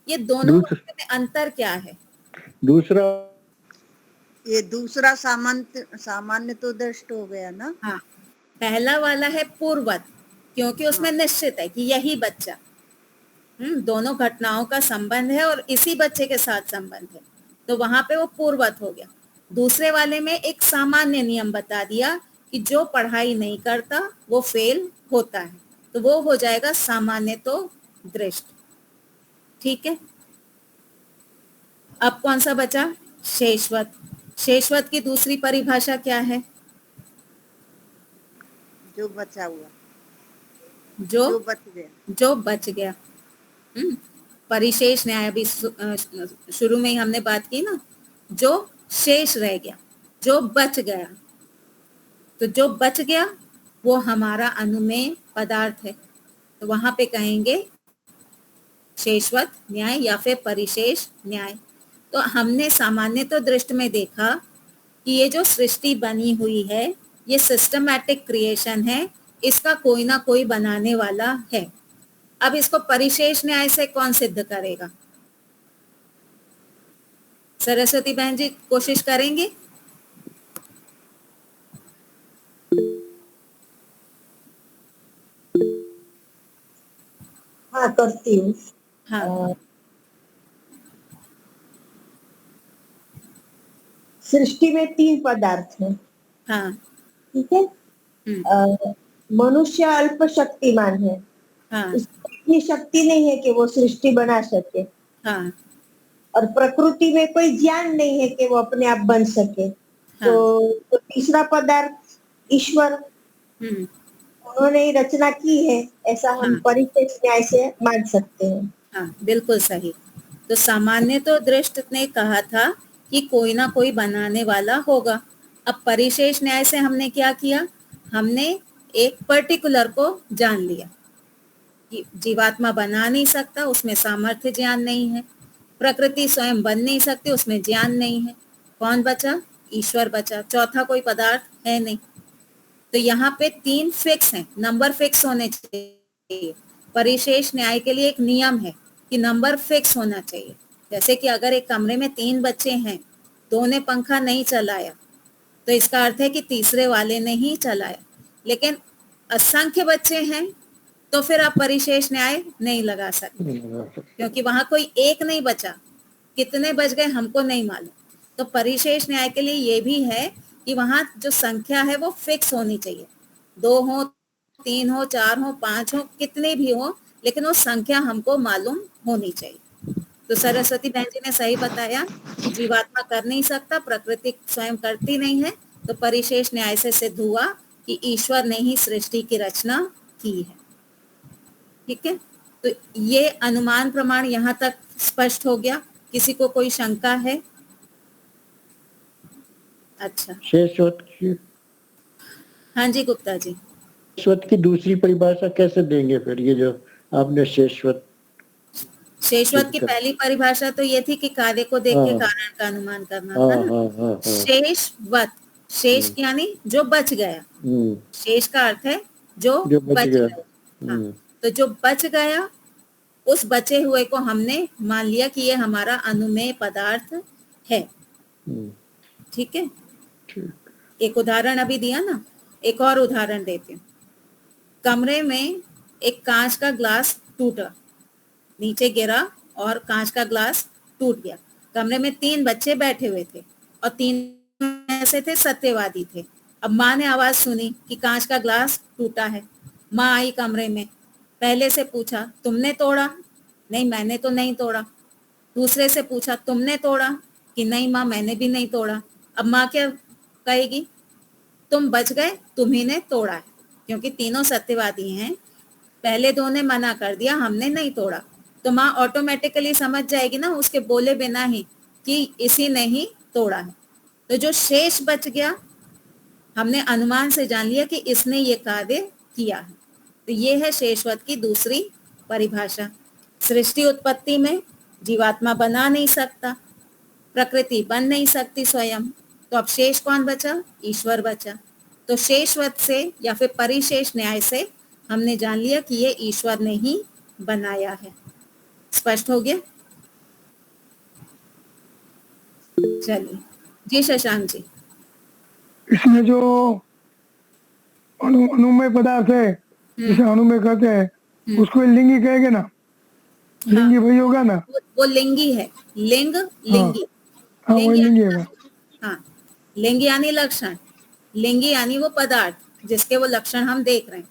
ये दोनों वाक्य में अंतर क्या है? दूसरा, ये दूसरा सामान्य तो दृष्ट हो गया ना। हाँ, पहला वाला है पूर्वत, क्योंकि उसमें निश्चित है कि यही बच्चा, दोनों घटनाओं का संबंध है और इसी बच्चे के साथ संबंध है, तो वहां पे वो पूर्वत हो गया। दूसरे वाले में एक सामान्य नियम बता दिया कि जो पढ़ाई नहीं करता वो फेल होता है, तो वो हो जाएगा सामान्य तो दृष्ट, ठीक है। अब कौन सा बचा? शेषवत। शेषवत की दूसरी परिभाषा क्या है? जो बचा हुआ, जो बच गया, जो बच गया। परिशेष न्याय अभी शुरू में ही हमने बात की ना, जो शेष रह गया, जो बच गया। तो जो बच गया वो हमारा अनुमेय पदार्थ है, तो वहां पे कहेंगे शेषवत न्याय या फिर परिशेष न्याय। तो हमने सामान्य तो दृष्टि में देखा कि ये जो सृष्टि बनी हुई है ये सिस्टमैटिक क्रिएशन है, इसका कोई ना कोई बनाने वाला है। अब इसको परिशेष न्याय से कौन सिद्ध करेगा? सरस्वती बहन जी कोशिश करेंगे? हाँ, करती हूँ। हाँ, सृष्टि में 3 पदार्थ हैं, हाँ, ठीक है। मनुष्य अल्प शक्तिमान है, हाँ, उसको इतनी शक्ति नहीं है कि वो सृष्टि बना सके, हाँ, और प्रकृति में कोई ज्ञान नहीं है कि वो अपने आप बन सके। हाँ, तो तीसरा पदार्थ ईश्वर, उन्होंने ही रचना की है, ऐसा हम हाँ, परिशेष न्याय से मान सकते हैं। हाँ, बिल्कुल सही। तो सामान्य तो दृष्ट ने कहा था कि कोई ना कोई बनाने वाला होगा। अब परिशेष न्याय से हमने क्या किया, हमने एक पर्टिकुलर को जान लिया कि जीवात्मा बना नहीं सकता, उसमें सामर्थ्य ज्ञान नहीं है, प्रकृति स्वयं बन नहीं सकती, उसमें ज्ञान नहीं है। कौन बचा? ईश्वर बचा, चौथा कोई पदार्थ है नहीं। तो यहाँ पे 3 फिक्स हैं, नंबर फिक्स होने चाहिए। परिशेष न्याय के लिए एक नियम है कि नंबर फिक्स होना चाहिए। जैसे कि अगर एक कमरे में 3 बच्चे हैं, 2 ने पंखा नहीं चलाया, तो इसका अर्थ है कि तीसरे वाले ने ही चलाया। लेकिन असंख्य बच्चे हैं तो फिर आप परिशेष न्याय नहीं लगा सकते, क्योंकि वहां कोई एक नहीं बचा, कितने बच गए हमको नहीं मालूम। तो परिशेष न्याय के लिए ये भी है कि वहां जो संख्या है वो फिक्स होनी चाहिए, 2 हो, 3 हो, 4 हो, 5 हो, कितने भी हो, लेकिन वो संख्या हमको मालूम होनी चाहिए। तो सरस्वती बहन जी ने सही बताया कि जीवात्मा कर नहीं सकता, प्रकृति स्वयं करती नहीं है, तो परिशेष न्याय से सिद्ध हुआ कि ईश्वर ने ही सृष्टि की रचना की है, ठीक है। तो ये अनुमान प्रमाण यहाँ तक स्पष्ट हो गया। किसी को कोई शंका है? अच्छा, शेषवत की, हाँ जी गुप्ता जी। शेषवत की दूसरी परिभाषा कैसे देंगे फिर, ये जो आपने शेषवत की पहली परिभाषा तो ये थी कि कार्य को देख के कारण का अनुमान करना था ना। शेषवत, शेष यानी जो बच गया, शेष का अर्थ है जो बच गया। हाँ, तो जो बच गया उस बचे हुए को हमने मान लिया कि ये हमारा अनुमेय पदार्थ है, ठीक है। एक उदाहरण अभी दिया ना, एक और उदाहरण देते हैं। कमरे में एक कांच का ग्लास टूटा, नीचे गिरा और कांच का ग्लास टूट गया। कमरे में 3 बच्चे बैठे हुए थे और 3 ऐसे थे सत्यवादी थे। अब माँ ने आवाज सुनी कि कांच का ग्लास टूटा है। माँ आई कमरे में, पहले से पूछा तुमने तोड़ा? नहीं मैंने तो नहीं तोड़ा। दूसरे से पूछा तुमने तोड़ा, कि नहीं माँ मैंने भी नहीं तोड़ा। अब माँ क्या कहेगी, तुम बच गए, तुम्ही ने तोड़ा है, क्योंकि तीनों सत्यवादी हैं। पहले दो ने मना कर दिया, हमने नहीं तोड़ा, तो माँ ऑटोमेटिकली समझ जाएगी ना उसके बोले बिना ही कि इसी ने ही तोड़ा है। तो जो शेष बच गया, हमने अनुमान से जान लिया कि इसने ये कार्य किया है। तो ये है शेषवत की दूसरी परिभाषा। सृष्टि उत्पत्ति में जीवात्मा बना नहीं सकता, प्रकृति बन नहीं सकती स्वयं, तो अब शेष कौन बचा, ईश्वर बचा। तो शेषवत से या फिर परिशेष न्याय से हमने जान लिया कि ये ईश्वर ने ही बनाया है। स्पष्ट हो गया? चलिए जी शशांक जी। इसमें जो अनुमय पदार्थ है, जिसे अनुमय कहते हैं, उसको लिंगी कहेंगे ना? लिंगी वही होगा ना? वो लिंगी है, लिंग लिंगी। हाँ वही लिंगी है वो। हाँ, लिंग यानी लक्षण, लिंगी यानी वो पदार्थ जिसके वो लक्षण हम देख रहे हैं।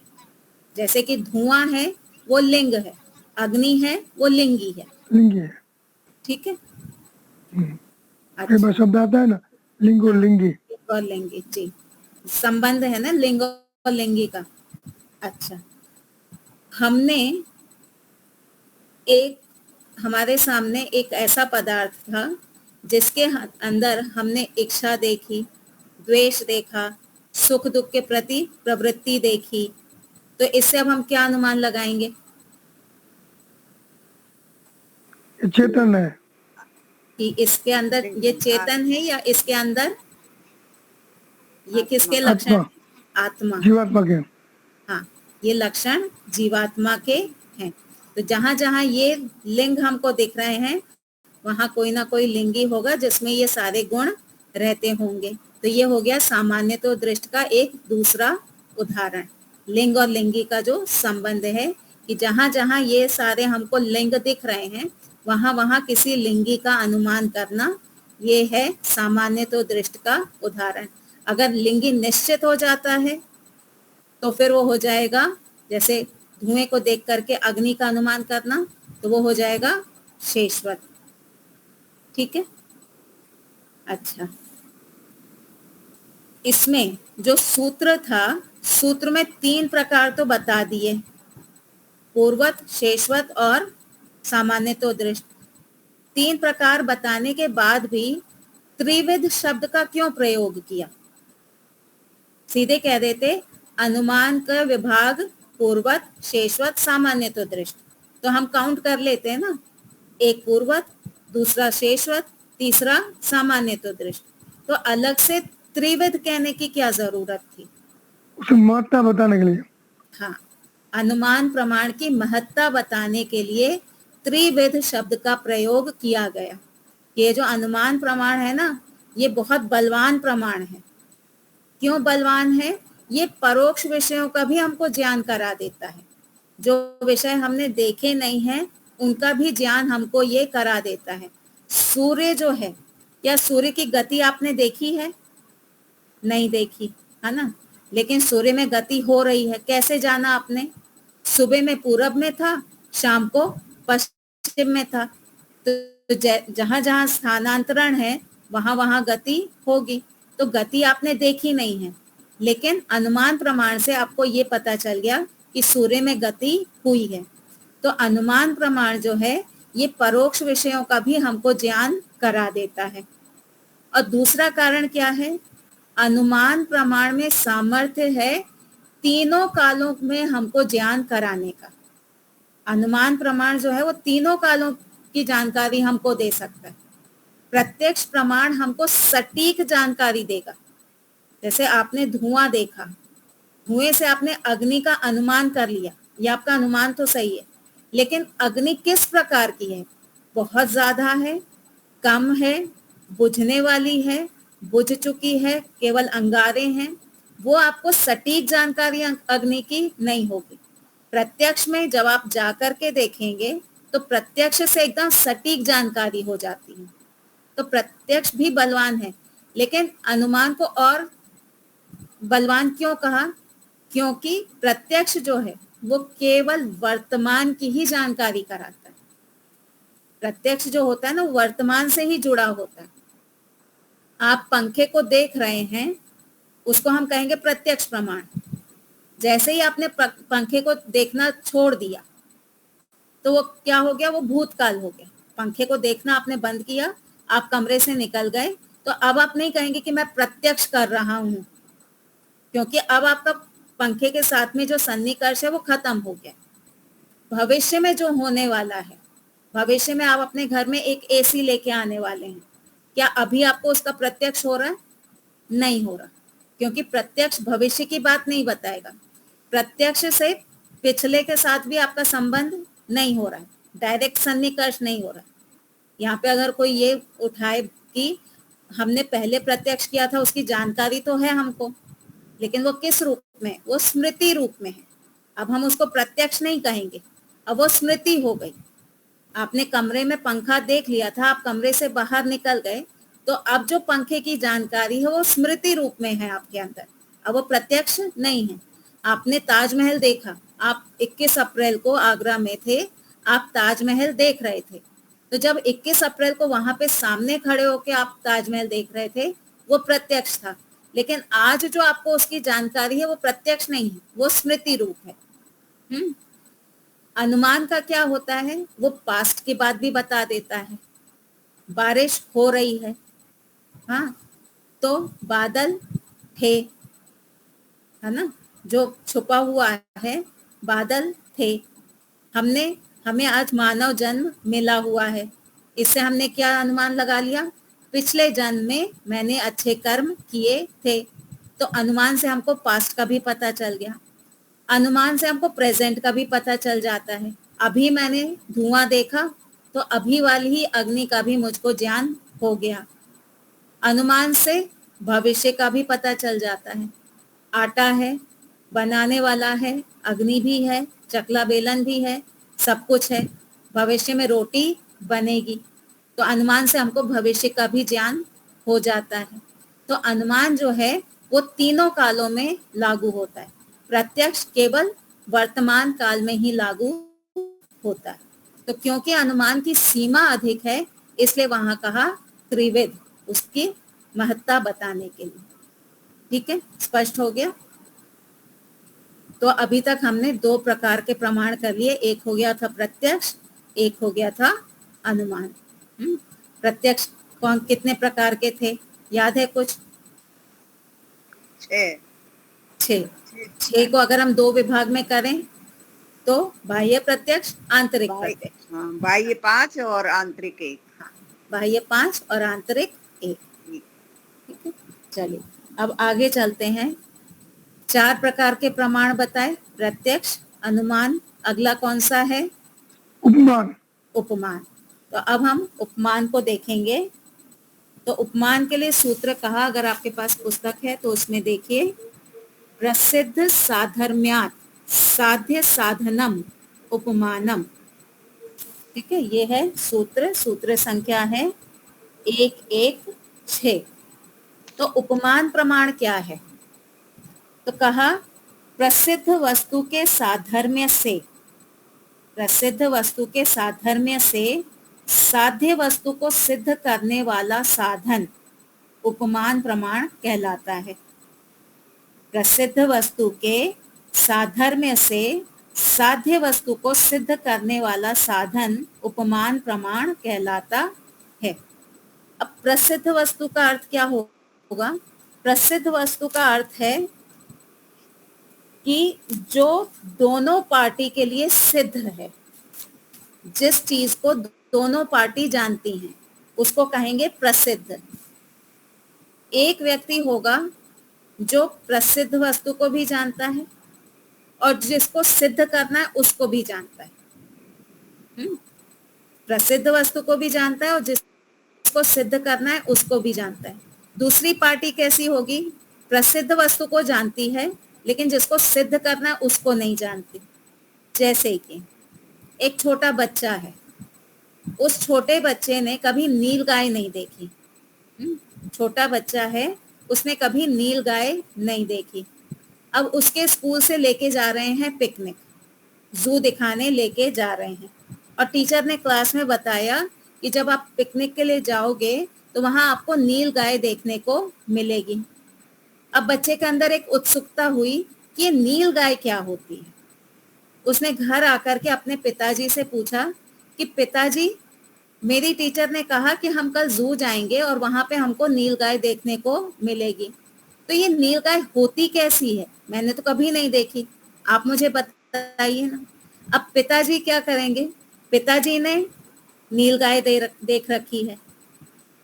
जैसे कि धुआं है वो लिंग है, अग्नि है वो लिंगी है। लिंगी है। ठीक है। कई बार शब्द आता है ना, लिंग और लिंगी। लिंग और लिंगी जी, संबंध है ना लिंग और लिंगी का। अच्छा, हमने एक, हमारे सामने एक ऐसा पदार्थ था जिसके अंदर हमने इच्छा देखी, द्वेष देखा, सुख दुख के प्रति प्रवृत्ति देखी। तो इससे अब हम क्या अनुमान लगाएंगे? चेतन है कि इसके अंदर ये चेतन है या इसके अंदर ये किसके लक्षण? आत्मा, जीवात्मा के। हाँ, ये लक्षण जीवात्मा के हैं। तो जहां जहां ये लिंग हमको दिख रहे हैं वहां कोई ना कोई लिंगी होगा जिसमें ये सारे गुण रहते होंगे। तो ये हो गया सामान्य तो दृष्टि का एक दूसरा उदाहरण, लिंग और लिंगी का जो संबंध है कि जहां जहां ये सारे हमको लिंग दिख रहे हैं वहां वहां किसी लिंगी का अनुमान करना, ये है सामान्य तो दृष्टि का उदाहरण। अगर लिंगी निश्चित हो जाता है तो फिर वो हो जाएगा, जैसे धुएं को देख करके अग्नि का अनुमान करना, तो वो हो जाएगा शेषवत। ठीक है। अच्छा, इसमें जो सूत्र था, सूत्र में 3 प्रकार तो बता दिए, पूर्वत, शेषवत और सामान्य तो दृष्ट। 3 प्रकार बताने के बाद भी त्रिविध शब्द का क्यों प्रयोग किया? सीधे कह देते अनुमान का विभाग पूर्वत, शेषवत, सामान्य तो दृष्ट। तो हम काउंट कर लेते हैं ना, एक पूर्वत, दूसरा शेषवत, तीसरा सामान्य तो दृष्ट। तो अलग से त्रिविध कहने की क्या जरूरत थी? उसे महत्ता बताने के लिए। हाँ, अनुमान प्रमाण की महत्ता बताने के लिए त्रिविध शब्द का प्रयोग किया गया। ये जो अनुमान प्रमाण है ना, ये बहुत बलवान प्रमाण है। क्यों बलवान है? ये परोक्ष विषयों का भी हमको ज्ञान करा देता है। जो विषय हमने देखे नहीं है उनका भी ज्ञान हमको ये करा देता है। सूर्य जो है, क्या सूर्य की गति आपने देखी है? नहीं देखी है ना, लेकिन सूर्य में गति हो रही है। कैसे जाना आपने? सुबह में पूरब में था, शाम को पश्चिम में था। तो जहां जहां स्थानांतरण है वहां वहां गति होगी। तो गति आपने देखी नहीं है, लेकिन अनुमान प्रमाण से आपको ये पता चल गया कि सूर्य में गति हुई है। तो अनुमान प्रमाण जो है ये परोक्ष विषयों का भी हमको ज्ञान करा देता है। और दूसरा कारण क्या है? अनुमान प्रमाण में सामर्थ्य है तीनों कालों में हमको ज्ञान कराने का। अनुमान प्रमाण जो है वो तीनों कालों की जानकारी हमको दे सकता है। प्रत्यक्ष प्रमाण हमको सटीक जानकारी देगा। जैसे आपने धुआं देखा, धुएं से आपने अग्नि का अनुमान कर लिया, ये आपका अनुमान तो सही है, लेकिन अग्नि किस प्रकार की है? बहुत ज्यादा है, कम है, बुझने वाली है, बुझ चुकी है, केवल अंगारे हैं, वो आपको सटीक जानकारी अग्नि की नहीं होगी। प्रत्यक्ष में जब आप जाकर के देखेंगे तो प्रत्यक्ष से एकदम सटीक जानकारी हो जाती है। तो प्रत्यक्ष भी बलवान है, लेकिन अनुमान को और बलवान क्यों कहा? क्योंकि प्रत्यक्ष जो है वो केवल वर्तमान की ही जानकारी कराता है। प्रत्यक्ष जो होता है ना, वर्तमान से ही जुड़ा होता है। आप पंखे को देख रहे हैं, उसको हम कहेंगे प्रत्यक्ष प्रमाण। जैसे ही आपने पंखे को देखना छोड़ दिया तो वो क्या हो गया, वो भूतकाल हो गया। पंखे को देखना आपने बंद किया, आप कमरे से निकल गए, तो अब आप नहीं कहेंगे कि मैं प्रत्यक्ष कर रहा हूं, क्योंकि अब आपका पंखे के साथ में जो सन्निकर्ष है वो खत्म हो गया। भविष्य में जो होने वाला है, भविष्य में आप अपने घर में एक एसी लेके आने वाले हैं, क्या अभी आपको उसका प्रत्यक्ष हो रहा है? नहीं हो रहा, क्योंकि प्रत्यक्ष भविष्य की बात नहीं बताएगा। प्रत्यक्ष से पिछले के साथ भी आपका संबंध नहीं हो रहा है, डायरेक्ट सन्निकर्ष नहीं हो रहा है। यहाँ पे अगर कोई ये उठाए कि हमने पहले प्रत्यक्ष किया था, उसकी जानकारी तो है हमको, लेकिन वो किस रूप में, वो स्मृति रूप में है। अब हम उसको प्रत्यक्ष नहीं कहेंगे, अब वो स्मृति हो गई। आपने कमरे में पंखा देख लिया था, आप कमरे से बाहर निकल गए, तो अब जो पंखे की जानकारी है वो स्मृति रूप में है आपके अंदर, अब वो प्रत्यक्ष नहीं है। आपने ताजमहल देखा, आप 21 अप्रैल को आगरा में थे, आप ताजमहल देख रहे थे, तो जब 21 अप्रैल को वहां पे सामने खड़े होके आप ताजमहल देख रहे थे, वो प्रत्यक्ष था। लेकिन आज जो आपको उसकी जानकारी है वो प्रत्यक्ष नहीं है, वो स्मृति रूप है। अनुमान का क्या होता है, वो पास्ट की बात भी बता देता है। बारिश हो रही है, हाँ, तो बादल थे, है ना, जो छुपा हुआ है बादल थे। हमें आज मानव जन्म मिला हुआ है, इससे हमने क्या अनुमान लगा लिया, पिछले जन्म में मैंने अच्छे कर्म किए थे। तो अनुमान से हमको पास्ट का भी पता चल गया, अनुमान से हमको प्रेजेंट का भी पता चल जाता है। अभी मैंने धुआं देखा, तो अभी वाली ही अग्नि का भी मुझको ज्ञान हो गया। अनुमान से भविष्य का भी पता चल जाता है। आटा है, बनाने वाला है, अग्नि भी है, चकला बेलन भी है, सब कुछ है। भविष्य में रोटी बनेगी, तो अनुमान से हमको भविष्य का भी ज्ञान हो जाता है। तो अनुमान जो है वो तीनों कालों में लागू होता है, प्रत्यक्ष केवल वर्तमान काल में ही लागू होता है। तो क्योंकि अनुमान की सीमा अधिक है, इसलिए वहां कहा त्रिविध, उसकी महत्ता बताने के लिए। ठीक है, स्पष्ट हो गया। तो अभी तक हमने 2 प्रकार के प्रमाण कर लिए, एक हो गया था प्रत्यक्ष, एक हो गया था अनुमान। प्रत्यक्ष कितने प्रकार के थे, याद है कुछ? 6 को अगर हम 2 विभाग में करें तो बाह्य प्रत्यक्ष, आंतरिक प्रत्यक्ष। बाह्य 5 और आंतरिक 1। बाह्य 5 और आंतरिक 1। ठीक है, चलिए अब आगे चलते हैं। 4 प्रकार के प्रमाण बताए, प्रत्यक्ष, अनुमान, अगला कौन सा है? उपमान। उपमान। तो अब हम उपमान को देखेंगे। तो उपमान के लिए सूत्र कहा, अगर आपके पास पुस्तक है तो उसमें देखिए, प्रसिद्ध साधर्म्यात् साध्य साधनम उपमानम। ठीक है, ये है सूत्र, सूत्र संख्या है 116। तो उपमान प्रमाण क्या है? तो कहा प्रसिद्ध वस्तु के साधर्म्य से, प्रसिद्ध वस्तु के साधर्म्य से साध्य वस्तु को सिद्ध करने वाला साधन उपमान प्रमाण कहलाता है। प्रसिद्ध वस्तु के साधर्म्य से साध्य वस्तु को सिद्ध करने वाला साधन उपमान प्रमाण कहलाता है। अब प्रसिद्ध वस्तु का अर्थ क्या होगा? प्रसिद्ध वस्तु का अर्थ है कि जो दोनों पार्टी के लिए सिद्ध है, जिस चीज को दोनों पार्टी जानती हैं उसको कहेंगे प्रसिद्ध। एक व्यक्ति होगा जो प्रसिद्ध वस्तु को भी जानता है और जिसको सिद्ध करना है उसको भी जानता है। प्रसिद्ध वस्तु को भी जानता है और जिसको सिद्ध करना है उसको भी जानता है। दूसरी पार्टी कैसी होगी? प्रसिद्ध वस्तु को जानती है लेकिन जिसको सिद्ध करना है उसको नहीं जानती। जैसे कि एक छोटा बच्चा है, उस छोटे बच्चे ने कभी नीलगाय नहीं देखी। छोटा बच्चा है, उसने कभी नीलगाय नहीं देखी। अब उसके स्कूल से लेके जा रहे हैं पिकनिक, जू दिखाने लेके जा रहे हैं। और टीचर ने क्लास में बताया कि जब आप पिकनिक के लिए जाओगे तो वहां आपको नील गाय देखने को मिलेगी। अब बच्चे के अंदर एक उत्सुकता हुई कि ये नील गाय क्या होती है। उसने घर आकर के अपने पिताजी से पूछा कि पिताजी, मेरी टीचर ने कहा कि हम कल जू जाएंगे और वहां पे हमको नील गाय देखने को मिलेगी, तो ये नील गाय होती कैसी है? मैंने तो कभी नहीं देखी, आप मुझे बताइए ना। अब पिताजी क्या करेंगे? पिताजी ने नील गाय देख रखी है।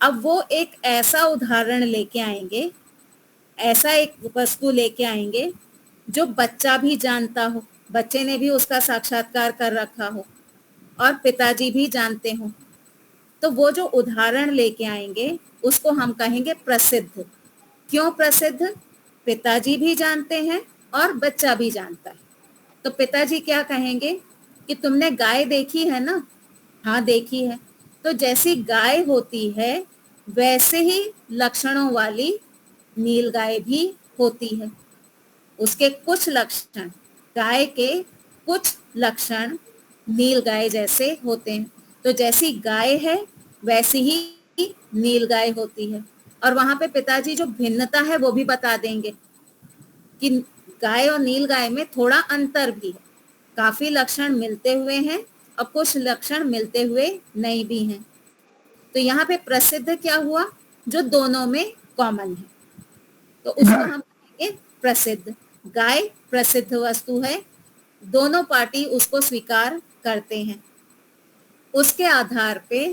अब वो एक ऐसा उदाहरण लेके आएंगे, ऐसा एक वस्तु लेके आएंगे जो बच्चा भी जानता हो, बच्चे ने भी उसका साक्षात्कार कर रखा हो और पिताजी भी जानते हो। तो वो जो उदाहरण लेके आएंगे उसको हम कहेंगे प्रसिद्ध। क्यों प्रसिद्ध? पिताजी भी जानते हैं और बच्चा भी जानता है। तो पिताजी क्या कहेंगे कि तुमने गाय देखी है ना? हाँ देखी है। तो जैसी गाय होती है वैसे ही लक्षणों वाली नील गाय भी होती है। उसके कुछ लक्षण, गाय के कुछ लक्षण नील गाय जैसे होते हैं। तो जैसी गाय है वैसी ही नील गाय होती है। और वहां पे पिताजी जो भिन्नता है वो भी बता देंगे कि गाय और नील गाय में थोड़ा अंतर भी है, काफी लक्षण मिलते हुए हैं और कुछ लक्षण मिलते हुए नहीं भी हैं। तो यहाँ पे प्रसिद्ध क्या हुआ? जो दोनों में कॉमन है, तो उसको हम कहेंगे प्रसिद्ध। गाय प्रसिद्ध वस्तु है, दोनों पार्टी उसको स्वीकार करते हैं। उसके आधार पे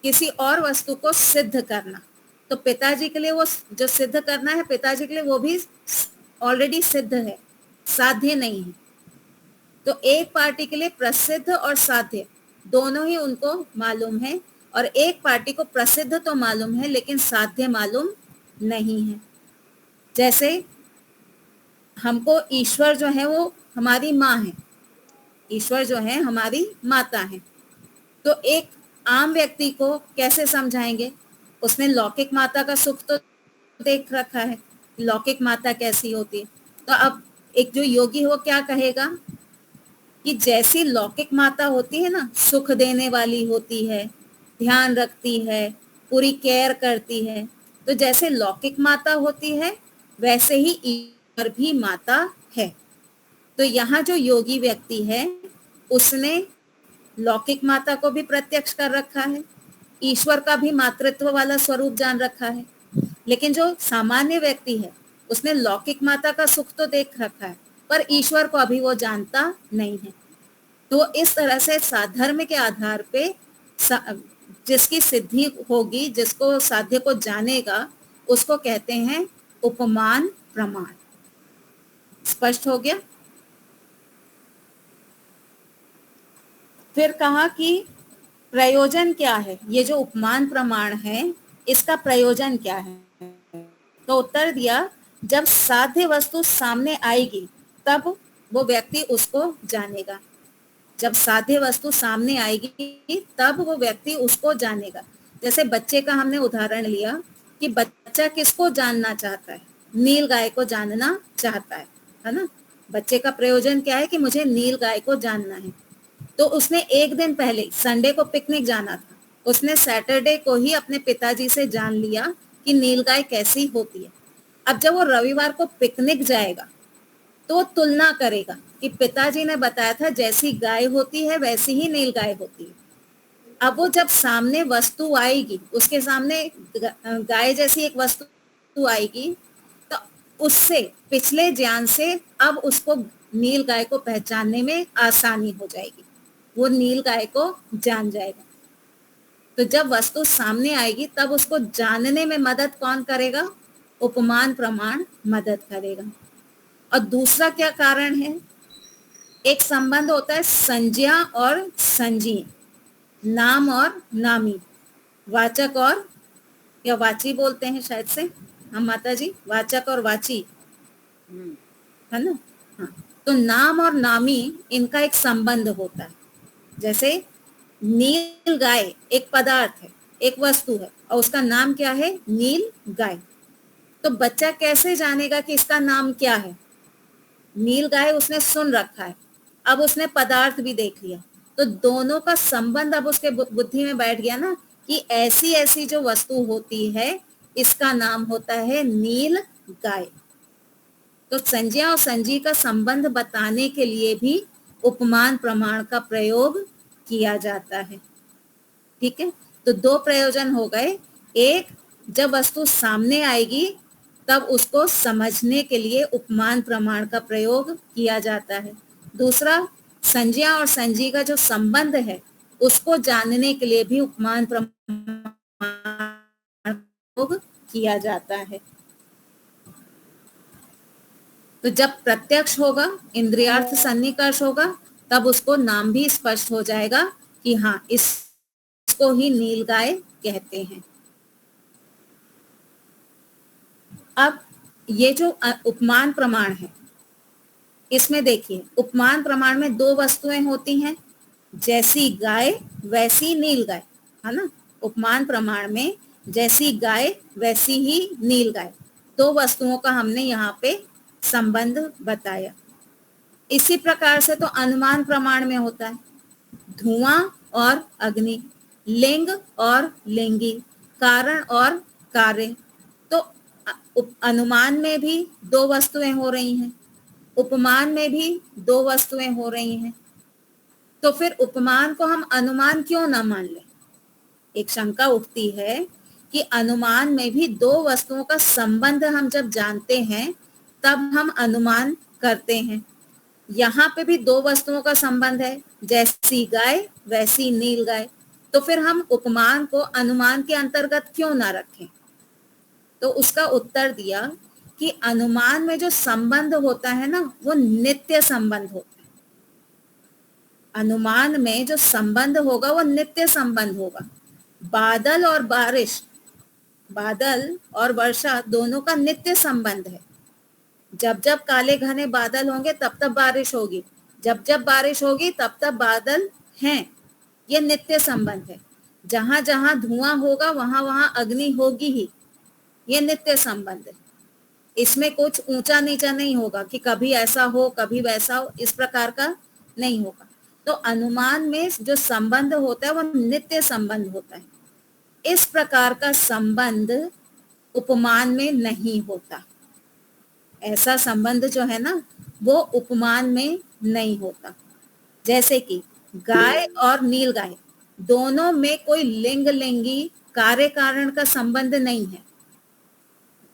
किसी और वस्तु को सिद्ध करना, तो पिताजी के लिए वो जो सिद्ध करना है पिताजी के लिए वो भी ऑलरेडी सिद्ध है, साध्य नहीं है। तो एक पार्टी के लिए प्रसिद्ध और साध्य दोनों ही उनको मालूम है, और एक पार्टी को प्रसिद्ध तो मालूम है लेकिन साध्य मालूम नहीं है। जैसे हमको ईश्वर जो है वो हमारी माँ है, ईश्वर जो है हमारी माता है। तो एक आम व्यक्ति को कैसे समझाएंगे? उसने लौकिक माता का सुख तो देख रखा है, लौकिक माता कैसी होती है। तो अब एक जो योगी वो क्या कहेगा कि जैसी लौकिक माता होती है ना, सुख देने वाली होती है, ध्यान रखती है, पूरी केयर करती है, तो जैसे लौकिक माता होती है वैसे ही ईश्वर भी माता है। तो यहाँ जो योगी व्यक्ति है उसने लौकिक माता को भी प्रत्यक्ष कर रखा है, ईश्वर का भी मातृत्व वाला स्वरूप जान रखा है। लेकिन जो सामान्य व्यक्ति है उसने लौकिक माता का सुख तो देख रखा है पर ईश्वर को अभी वो जानता नहीं है। तो इस तरह से साधर्म के आधार पे जिसकी सिद्धि होगी, जिसको साध्य को जानेगा, उसको कहते हैं उपमान प्रमाण। स्पष्ट हो गया? फिर कहा कि प्रयोजन क्या है, ये जो उपमान प्रमाण है इसका प्रयोजन क्या है? तो उत्तर दिया, जब साध्य वस्तु सामने आएगी तब वो व्यक्ति उसको जानेगा। जब साध्य वस्तु सामने आएगी तब वो व्यक्ति उसको जानेगा। जैसे बच्चे का हमने उदाहरण लिया कि बच्चा किसको जानना चाहता है? नील गाय को जानना चाहता है ना? बच्चे का प्रयोजन क्या है कि मुझे नील गाय को जानना है। तो उसने एक दिन पहले संडे को पिकनिक जाना था, उसने सैटरडे को ही अपने पिताजी से जान लिया कि नीलगाय कैसी होती है। अब जब वो रविवार को पिकनिक जाएगा तो वो तुलना करेगा कि पिताजी ने बताया था जैसी गाय होती है वैसी ही नीलगाय होती है। अब वो जब सामने वस्तु आएगी, उसके सामने गाय जैसी एक वस्तु आएगी, तो उससे पिछले ज्ञान से अब उसको नील गाय को पहचानने में आसानी हो जाएगी, वो नील गाय को जान जाएगा। तो जब वस्तु सामने आएगी तब उसको जानने में मदद कौन करेगा? उपमान प्रमाण मदद करेगा। और दूसरा क्या कारण है? एक संबंध होता है संज्ञा और संजीव, नाम और नामी, वाचक और, या वाची बोलते हैं शायद से हम माता जी, वाचक और वाची, है ना? हाँ, तो नाम और नामी इनका एक संबंध होता है। जैसे नील गाय एक पदार्थ है, एक वस्तु है, और उसका नाम क्या है? नील गाय। तो बच्चा कैसे जानेगा कि इसका नाम क्या है? नील गाय उसने सुन रखा है, अब उसने पदार्थ भी देख लिया, तो दोनों का संबंध अब उसके बुद्धि में बैठ गया ना कि ऐसी ऐसी जो वस्तु होती है इसका नाम होता है नील गाय। तो संज्ञा और संजी का संबंध बताने के लिए भी उपमान प्रमाण का प्रयोग किया जाता है। ठीक है, तो दो प्रयोजन हो गए। एक, जब वस्तु सामने आएगी तब उसको समझने के लिए उपमान प्रमाण का प्रयोग किया जाता है। दूसरा, संज्ञा और संजी का जो संबंध है उसको जानने के लिए भी उपमान प्रमाण का प्रयोग किया जाता है। तो जब प्रत्यक्ष होगा, इंद्रियार्थ सन्निकर्ष होगा, तब उसको नाम भी स्पष्ट हो जाएगा कि हाँ, इसको ही नीलगाय कहते हैं। अब ये जो उपमान प्रमाण है, इसमें देखिए उपमान प्रमाण में दो वस्तुएं होती हैं, जैसी गाय वैसी नीलगाय, है ना। उपमान प्रमाण में जैसी गाय वैसी ही नीलगाय, दो वस्तुओं का हमने यहाँ पे संबंध बताया। इसी प्रकार से तो अनुमान प्रमाण में होता है, धुआं और अग्नि, लिंग और लिंगी, कारण और कार्य। तो अनुमान में भी दो वस्तुएं हो रही हैं, उपमान में भी दो वस्तुएं हो रही हैं, तो फिर उपमान को हम अनुमान क्यों ना मान लें। एक शंका उठती है कि अनुमान में भी दो वस्तुओं का संबंध हम जब जानते हैं तब हम अनुमान करते हैं। यहाँ पे भी दो वस्तुओं का संबंध है, जैसी गाय वैसी नील गाय, तो फिर हम उपमान को अनुमान के अंतर्गत क्यों ना रखें। तो उसका उत्तर दिया कि अनुमान में जो संबंध होता है ना, वो नित्य संबंध होता है। अनुमान में जो संबंध होगा वो नित्य संबंध होगा। बादल और बारिश, बादल और वर्षा दोनों का नित्य संबंध है। जब जब काले घने बादल होंगे तब तब बारिश होगी, जब जब बारिश होगी तब तब बादल हैं। ये नित्य संबंध है। जहां जहां धुआं होगा वहां वहां अग्नि होगी ही, ये नित्य संबंध है। इसमें कुछ ऊंचा नीचा नहीं होगा कि कभी ऐसा हो कभी वैसा हो, इस प्रकार का नहीं होगा। तो अनुमान में जो संबंध होता है वो नित्य संबंध होता है। इस प्रकार का संबंध उपमान में नहीं होता। ऐसा संबंध जो है ना वो उपमान में नहीं होता। जैसे कि गाय और नील गाय दोनों में कोई लिंग लिंगी कार्य कारण का संबंध नहीं है।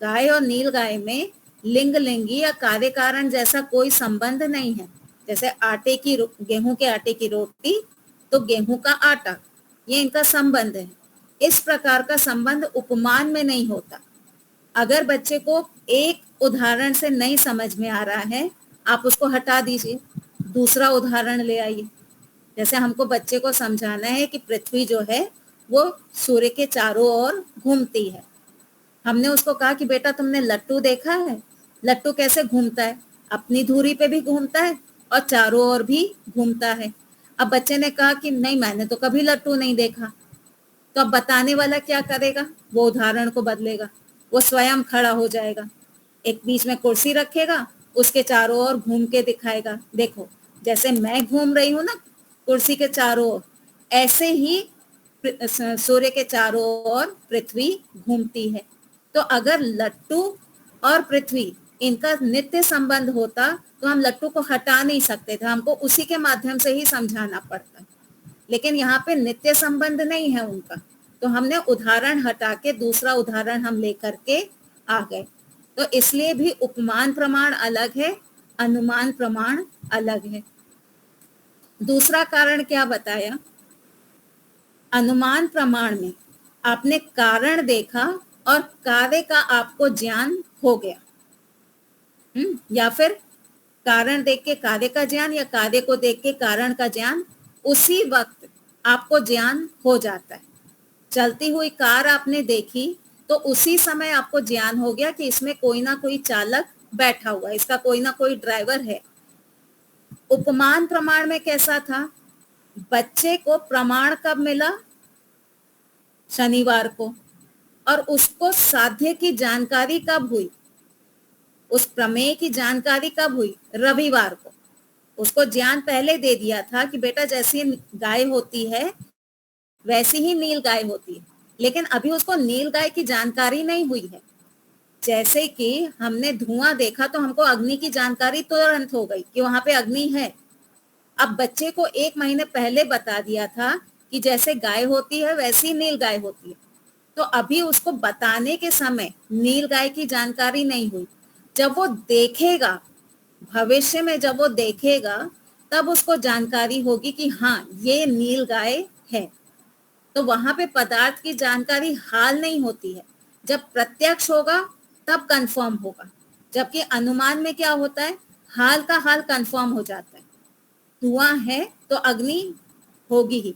गाय और नील गाय में लिंग लिंगी या कार्य कारण जैसा कोई संबंध नहीं है। जैसे आटे की गेहूं के आटे की रोटी तो गेहूं का आटा, ये इनका संबंध है। इस प्रकार का संबंध उपमान में नहीं होता। अगर बच्चे को एक उदाहरण से नहीं समझ में आ रहा है, आप उसको हटा दीजिए, दूसरा उदाहरण ले आइए। जैसे हमको बच्चे को समझाना है कि पृथ्वी जो है वो सूर्य के चारों ओर घूमती है। हमने उसको कहा कि बेटा तुमने लट्टू देखा है, लट्टू कैसे घूमता है, अपनी धुरी पे भी घूमता है और चारों ओर भी घूमता है। अब बच्चे ने कहा कि नहीं, मैंने तो कभी लट्टू नहीं देखा। तो अब बताने वाला क्या करेगा, वो उदाहरण को बदलेगा, वो स्वयं खड़ा हो जाएगा, एक बीच में कुर्सी रखेगा, उसके चारों ओर घूम के दिखाएगा, देखो जैसे मैं घूम रही हूँ ना कुर्सी के चारों ओर, ऐसे ही सूर्य के चारों ओर पृथ्वी घूमती है। तो अगर लट्टू और पृथ्वी इनका नित्य संबंध होता तो हम लट्टू को हटा नहीं सकते थे, हमको उसी के माध्यम से ही समझाना पड़ता। लेकिन यहाँ पे नित्य संबंध नहीं है उनका, तो हमने उदाहरण हटा के दूसरा उदाहरण हम लेकर के आ गए। तो इसलिए भी उपमान प्रमाण अलग है, अनुमान प्रमाण अलग है। दूसरा कारण क्या बताया, अनुमान प्रमाण में आपने कारण देखा और कार्य का आपको ज्ञान हो गया, या फिर कारण देख के कार्य का ज्ञान या कार्य को देख के कारण का ज्ञान, उसी वक्त आपको ज्ञान हो जाता है। चलती हुई कार आपने देखी तो उसी समय आपको ज्ञान हो गया कि इसमें कोई ना कोई चालक बैठा हुआ है, इसका कोई ना कोई ड्राइवर है। उपमान प्रमाण में कैसा था, बच्चे को प्रमाण कब मिला, शनिवार को, और उसको साध्य की जानकारी कब हुई, उस प्रमेय की जानकारी कब हुई, रविवार को। उसको ज्ञान पहले दे दिया था कि बेटा जैसी गाय होती है वैसी ही नील गाय होती है, लेकिन अभी उसको नील गाय की जानकारी नहीं हुई है। जैसे कि हमने धुआं देखा तो हमको अग्नि की जानकारी तुरंत हो गई कि वहां पे अग्नि है। अब बच्चे को 1 महीने पहले बता दिया था कि जैसे गाय होती है वैसी नील गाय होती है, तो अभी उसको बताने के समय नील गाय की जानकारी नहीं हुई। जब वो देखेगा, भविष्य में जब वो देखेगा, तब उसको जानकारी होगी कि हाँ ये नील गाय है। तो वहां पे पदार्थ की जानकारी हाल नहीं होती है, जब प्रत्यक्ष होगा तब कंफर्म होगा। जबकि अनुमान में क्या होता है, हाल का हाल कंफर्म हो जाता है। धुआं है तो अग्नि होगी ही,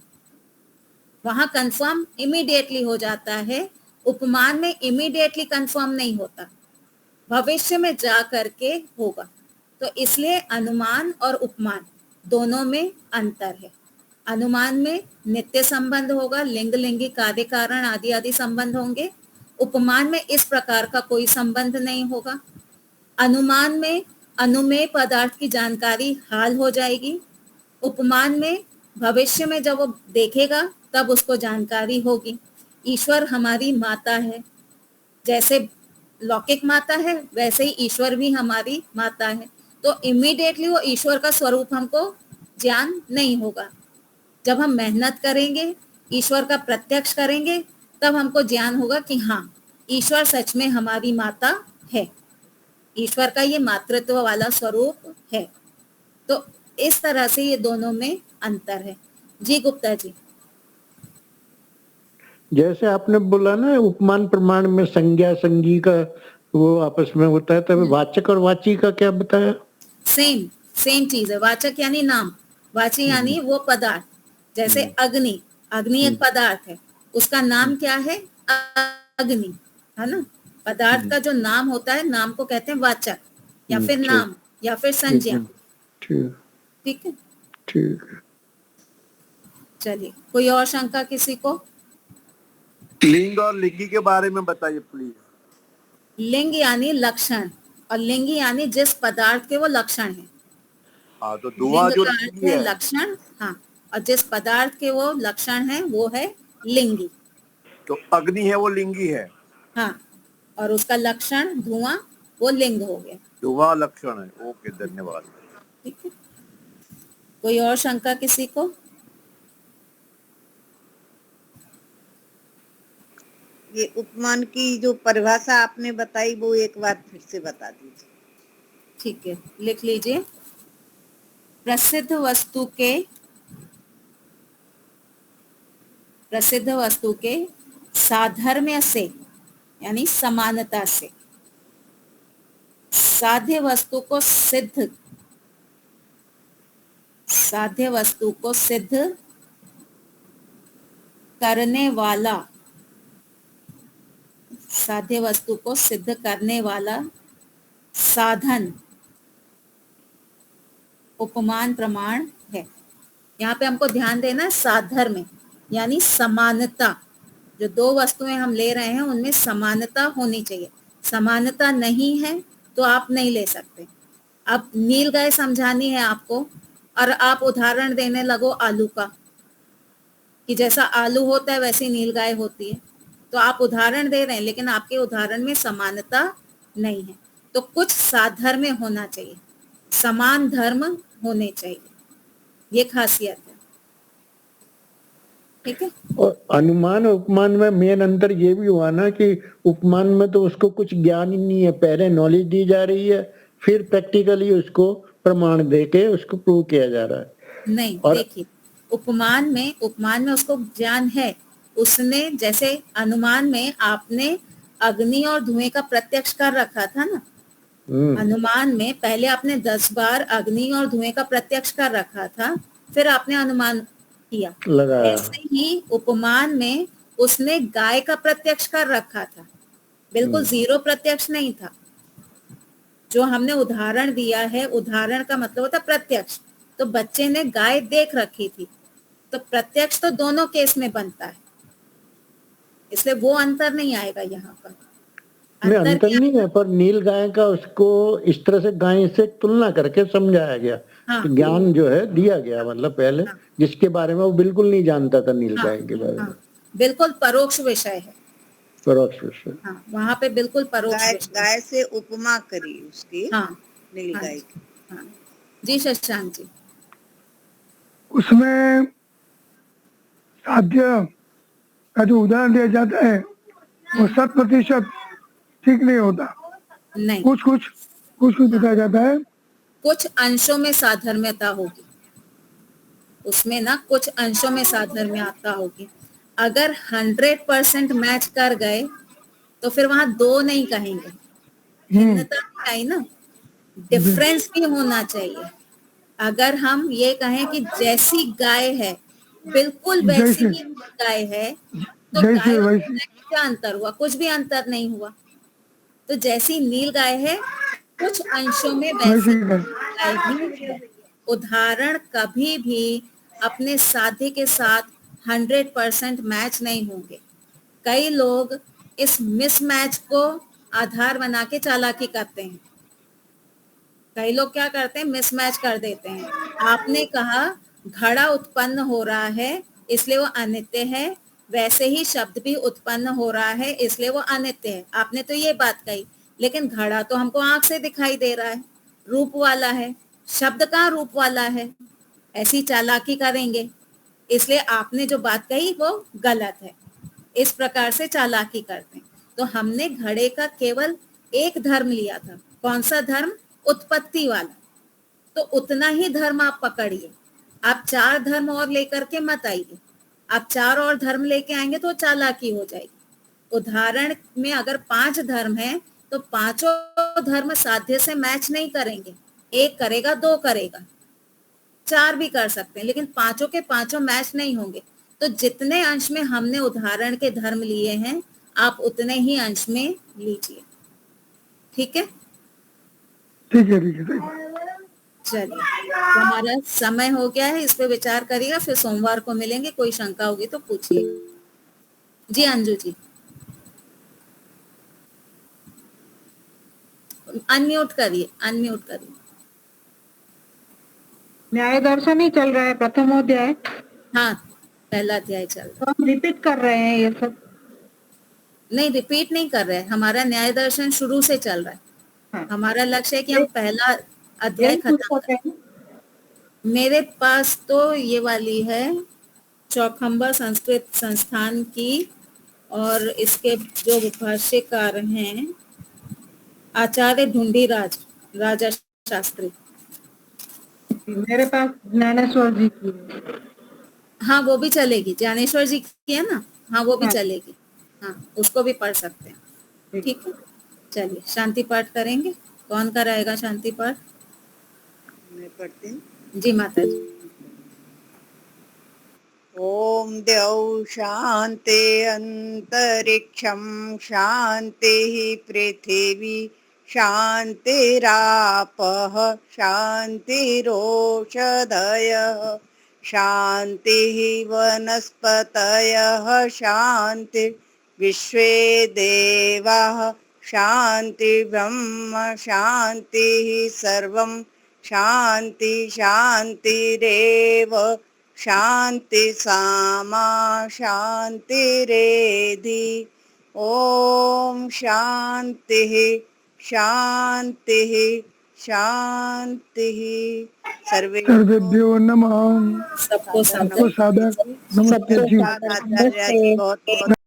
वहां कंफर्म इमीडिएटली हो जाता है। उपमान में इमीडिएटली कंफर्म नहीं होता, भविष्य में जा करके होगा। तो इसलिए अनुमान और उपमान दोनों में अंतर है। अनुमान में नित्य संबंध होगा, लिंग लिंगी कार्य कारण आदि आदि संबंध होंगे। उपमान में इस प्रकार का कोई संबंध नहीं होगा। अनुमान में अनुमेय पदार्थ की जानकारी हाल हो जाएगी। उपमान में भविष्य में जब वो देखेगा तब उसको जानकारी होगी। ईश्वर हमारी माता है, जैसे लौकिक माता है वैसे ही ईश्वर भी हमारी माता है। तो इमीडिएटली वो ईश्वर का स्वरूप हमको ज्ञान नहीं होगा। जब हम मेहनत करेंगे, ईश्वर का प्रत्यक्ष करेंगे, तब हमको ज्ञान होगा कि हाँ ईश्वर सच में हमारी माता है, ईश्वर का ये मातृत्व वाला स्वरूप है। तो इस तरह से ये दोनों में अंतर है। जी गुप्ता जी। जैसे आपने बोला ना उपमान प्रमाण में संज्ञा संगी का वो आपस में होता है, तब वाचक और वाची का क्या बताया? सेम चीज है। वाचक यानी नाम, वाची यानी वो पदार्थ। जैसे अग्नि, अग्नि एक पदार्थ है, उसका नाम क्या है, अग्नि, है ना। पदार्थ का जो नाम होता है, नाम को कहते हैं वाचक, या फिर नाम, या फिर संज्ञा। ठीक ठीक है, ठीक। चलिए कोई और शंका किसी को? लिंग और लिंगी के बारे में बताइए प्लीज। लिंग यानी लक्षण, और लिंगी यानी जिस पदार्थ के वो लक्षण है। हाँ, तो धुआं लिंग जो का अर्थ लिंगी है है, लक्षण, हाँ, और जिस पदार्थ के वो लक्षण है वो है लिंगी। तो अग्नि है वो लिंगी है, हाँ, और उसका लक्षण धुआं वो लिंग हो गया। धुआं लक्षण है। ओके, धन्यवाद। ठीक है, कोई और शंका किसी को? ये उपमान की जो परिभाषा आपने बताई वो एक बार फिर से बता दीजिए। ठीक है, लिख लीजिए। प्रसिद्ध वस्तु के साधर्म्य से यानी समानता से साध्य वस्तु को सिद्ध करने वाला, साध्य वस्तु को सिद्ध करने वाला साधन उपमान प्रमाण है। यहाँ पे हमको ध्यान देना है, साधर्म्य यानी समानता। जो दो वस्तुएं हम ले रहे हैं उनमें समानता होनी चाहिए। समानता नहीं है तो आप नहीं ले सकते। अब नील गाय समझानी है आपको, और आप उदाहरण देने लगो आलू का, कि जैसा आलू होता है वैसी नील गाय होती है। तो आप उदाहरण दे रहे हैं, लेकिन आपके उदाहरण में समानता नहीं है। तो कुछ साधर्म्य होना चाहिए, समान धर्म होने चाहिए, ये खासियत है। ठीक है, और अनुमान और उपमान में मेन अंतर ये भी हुआ ना कि उपमान में तो उसको कुछ ज्ञान ही नहीं है, पहले नॉलेज दी जा रही है, फिर प्रैक्टिकली उसको प्रमाण देके उसको प्रूव किया जा रहा है। नहीं और देखिए, उपमान में उसको ज्ञान है। उसने जैसे अनुमान में आपने अग्नि और धुएं का प्रत्यक्ष कर रखा था ना, अनुमान में पहले आपने 10 बार अग्नि और धुएं का प्रत्यक्ष कर रखा था, फिर आपने अनुमान किया। लगाया। ऐसे ही उपमान में उसने गाय का प्रत्यक्ष कर रखा था, बिल्कुल जीरो प्रत्यक्ष नहीं था। जो हमने उदाहरण दिया है, उदाहरण का मतलब होता प्रत्यक्ष। तो बच्चे ने गाय देख रखी थी, तो प्रत्यक्ष तो दोनों केस में बनता है, इसलिए वो अंतर नहीं आएगा यहाँ पर। अंतर नहीं है, पर नील गाय का उसको इस तरह से गाय से तुलना करके समझाया गया हाँ ज्ञान जो है दिया गया, मतलब पहले जिसके बारे में वो बिल्कुल नहीं जानता था नीलगाय के बारे में। हाँ बिल्कुल परोक्ष विषय है। परोक्ष विषय। हाँ वहाँ पे बिल्कुल परोक्ष गाय विषय। गाय से उपमा करी उसकी, हाँ नीलगाय की। हाँ जी शशांक जी। उसमें साध्य का जो उदाहरण दिया जाता है वो 100% ठीक नहीं होता। नहीं, कुछ कुछ बताया जाता है। कुछ अंशों में साधर्म्यता होगी उसमें ना, कुछ अंशों में साधर्म्यता होगी। अगर 100% मैच कर गए तो फिर वहां दो नहीं कहेंगे, भिन्नता भी आई ना, डिफरेंस भी होना चाहिए। अगर हम ये कहें कि जैसी गाय है बिल्कुल वैसी जैसे ही गाय है, तो जैसे गाय और वैसी गाय में क्या अंतर हुआ? कुछ भी अंतर नहीं हुआ। तो जैसी नील गाय है कुछ अंशों में वैसी वैसी गाय। गाय भी है। उदाहरण कभी भी अपने साध्य के साथ 100% मैच नहीं होंगे। कई लोग इस मिसमैच को आधार बना के चालाकी करते हैं। कई लोग क्या करते हैं, मिसमैच कर देते हैं। आपने कहा घड़ा उत्पन्न हो रहा है इसलिए वो अनित्य है, वैसे ही शब्द भी उत्पन्न हो रहा है इसलिए वो अनित्य है। आपने तो ये बात कही, लेकिन घड़ा तो हमको आंख से दिखाई दे रहा है, रूप वाला है। शब्द कहाँ रूप वाला है? ऐसी चालाकी करेंगे, इसलिए आपने जो बात कही वो गलत है। इस प्रकार से चालाकी करते हैं। तो हमने घड़े का केवल एक धर्म लिया था। कौन सा धर्म? उत्पत्ति वाला। तो उतना ही धर्म आप पकड़िए। आप 4 धर्म और लेकर के मत आइए। आप 4 और धर्म लेके आएंगे तो चालाकी हो जाएगी। उदाहरण में अगर 5 धर्म हैं तो पांचों धर्म साध्य से मैच नहीं करेंगे। एक करेगा, 2 करेगा, 4 भी कर सकते हैं, लेकिन पांचों के पांचों मैच नहीं होंगे। तो जितने अंश में हमने उदाहरण के धर्म लिए हैं आप उतने ही अंश में लीजिए। ठीक है? ठीक है ठीक है। चलिए, तो हमारा समय हो गया है, इस पे विचार करिएगा, फिर सोमवार को मिलेंगे। कोई शंका होगी तो पूछिए। जी अंजू जी, अनम्यूट करिए, अनम्यूट करिए। न्याय दर्शन ही चल रहा है, प्रथमोध्याय। हाँ पहला अध्याय चल रहा तो हम रिपीट कर रहे हैं ये सब। है। नहीं रिपीट नहीं कर रहे हैं, हमारा न्याय दर्शन शुरू से चल रहा है। हाँ, हमारा लक्ष्य है कि हम पहला अध्याय यही खत्म पुस्तक करें। है। मेरे पास तो ये वाली है, चौखंबर संस्कृत संस्थान की, और इसके जो भाष्यकार हैं आचार्य ढूंढीराज राजा शास्त्री। मेरे पास ज्ञानेश्वर जी की है। हाँ वो भी चलेगी, ज्ञानेश्वर जी की है ना, हाँ वो भी हाँ। चलेगी। हाँ उसको भी पढ़ सकते हैं। ठीक है, चलिए शांति पाठ करेंगे। कौन कराएगा शांति पाठ? मैं पढ़ती हूँ। जी माता जी। ओम द्यौ शान्ते अंतरिक्षं शान्तिः पृथिवी शान्तिरापः शान्तिरोषधयः शान्तिः वनस्पतयः शान्तिर्विश्वे देवाः शान्तिर्ब्रह्म शान्तिः सर्वं शान्ति शान्तिरेव शांति सामा शांतिरेधि। ओम शांति शांति शांति। सर्वेभ्यो नमः। सबको सबको सादर नमस्ते जी। आचार्य जी बहुत बहुत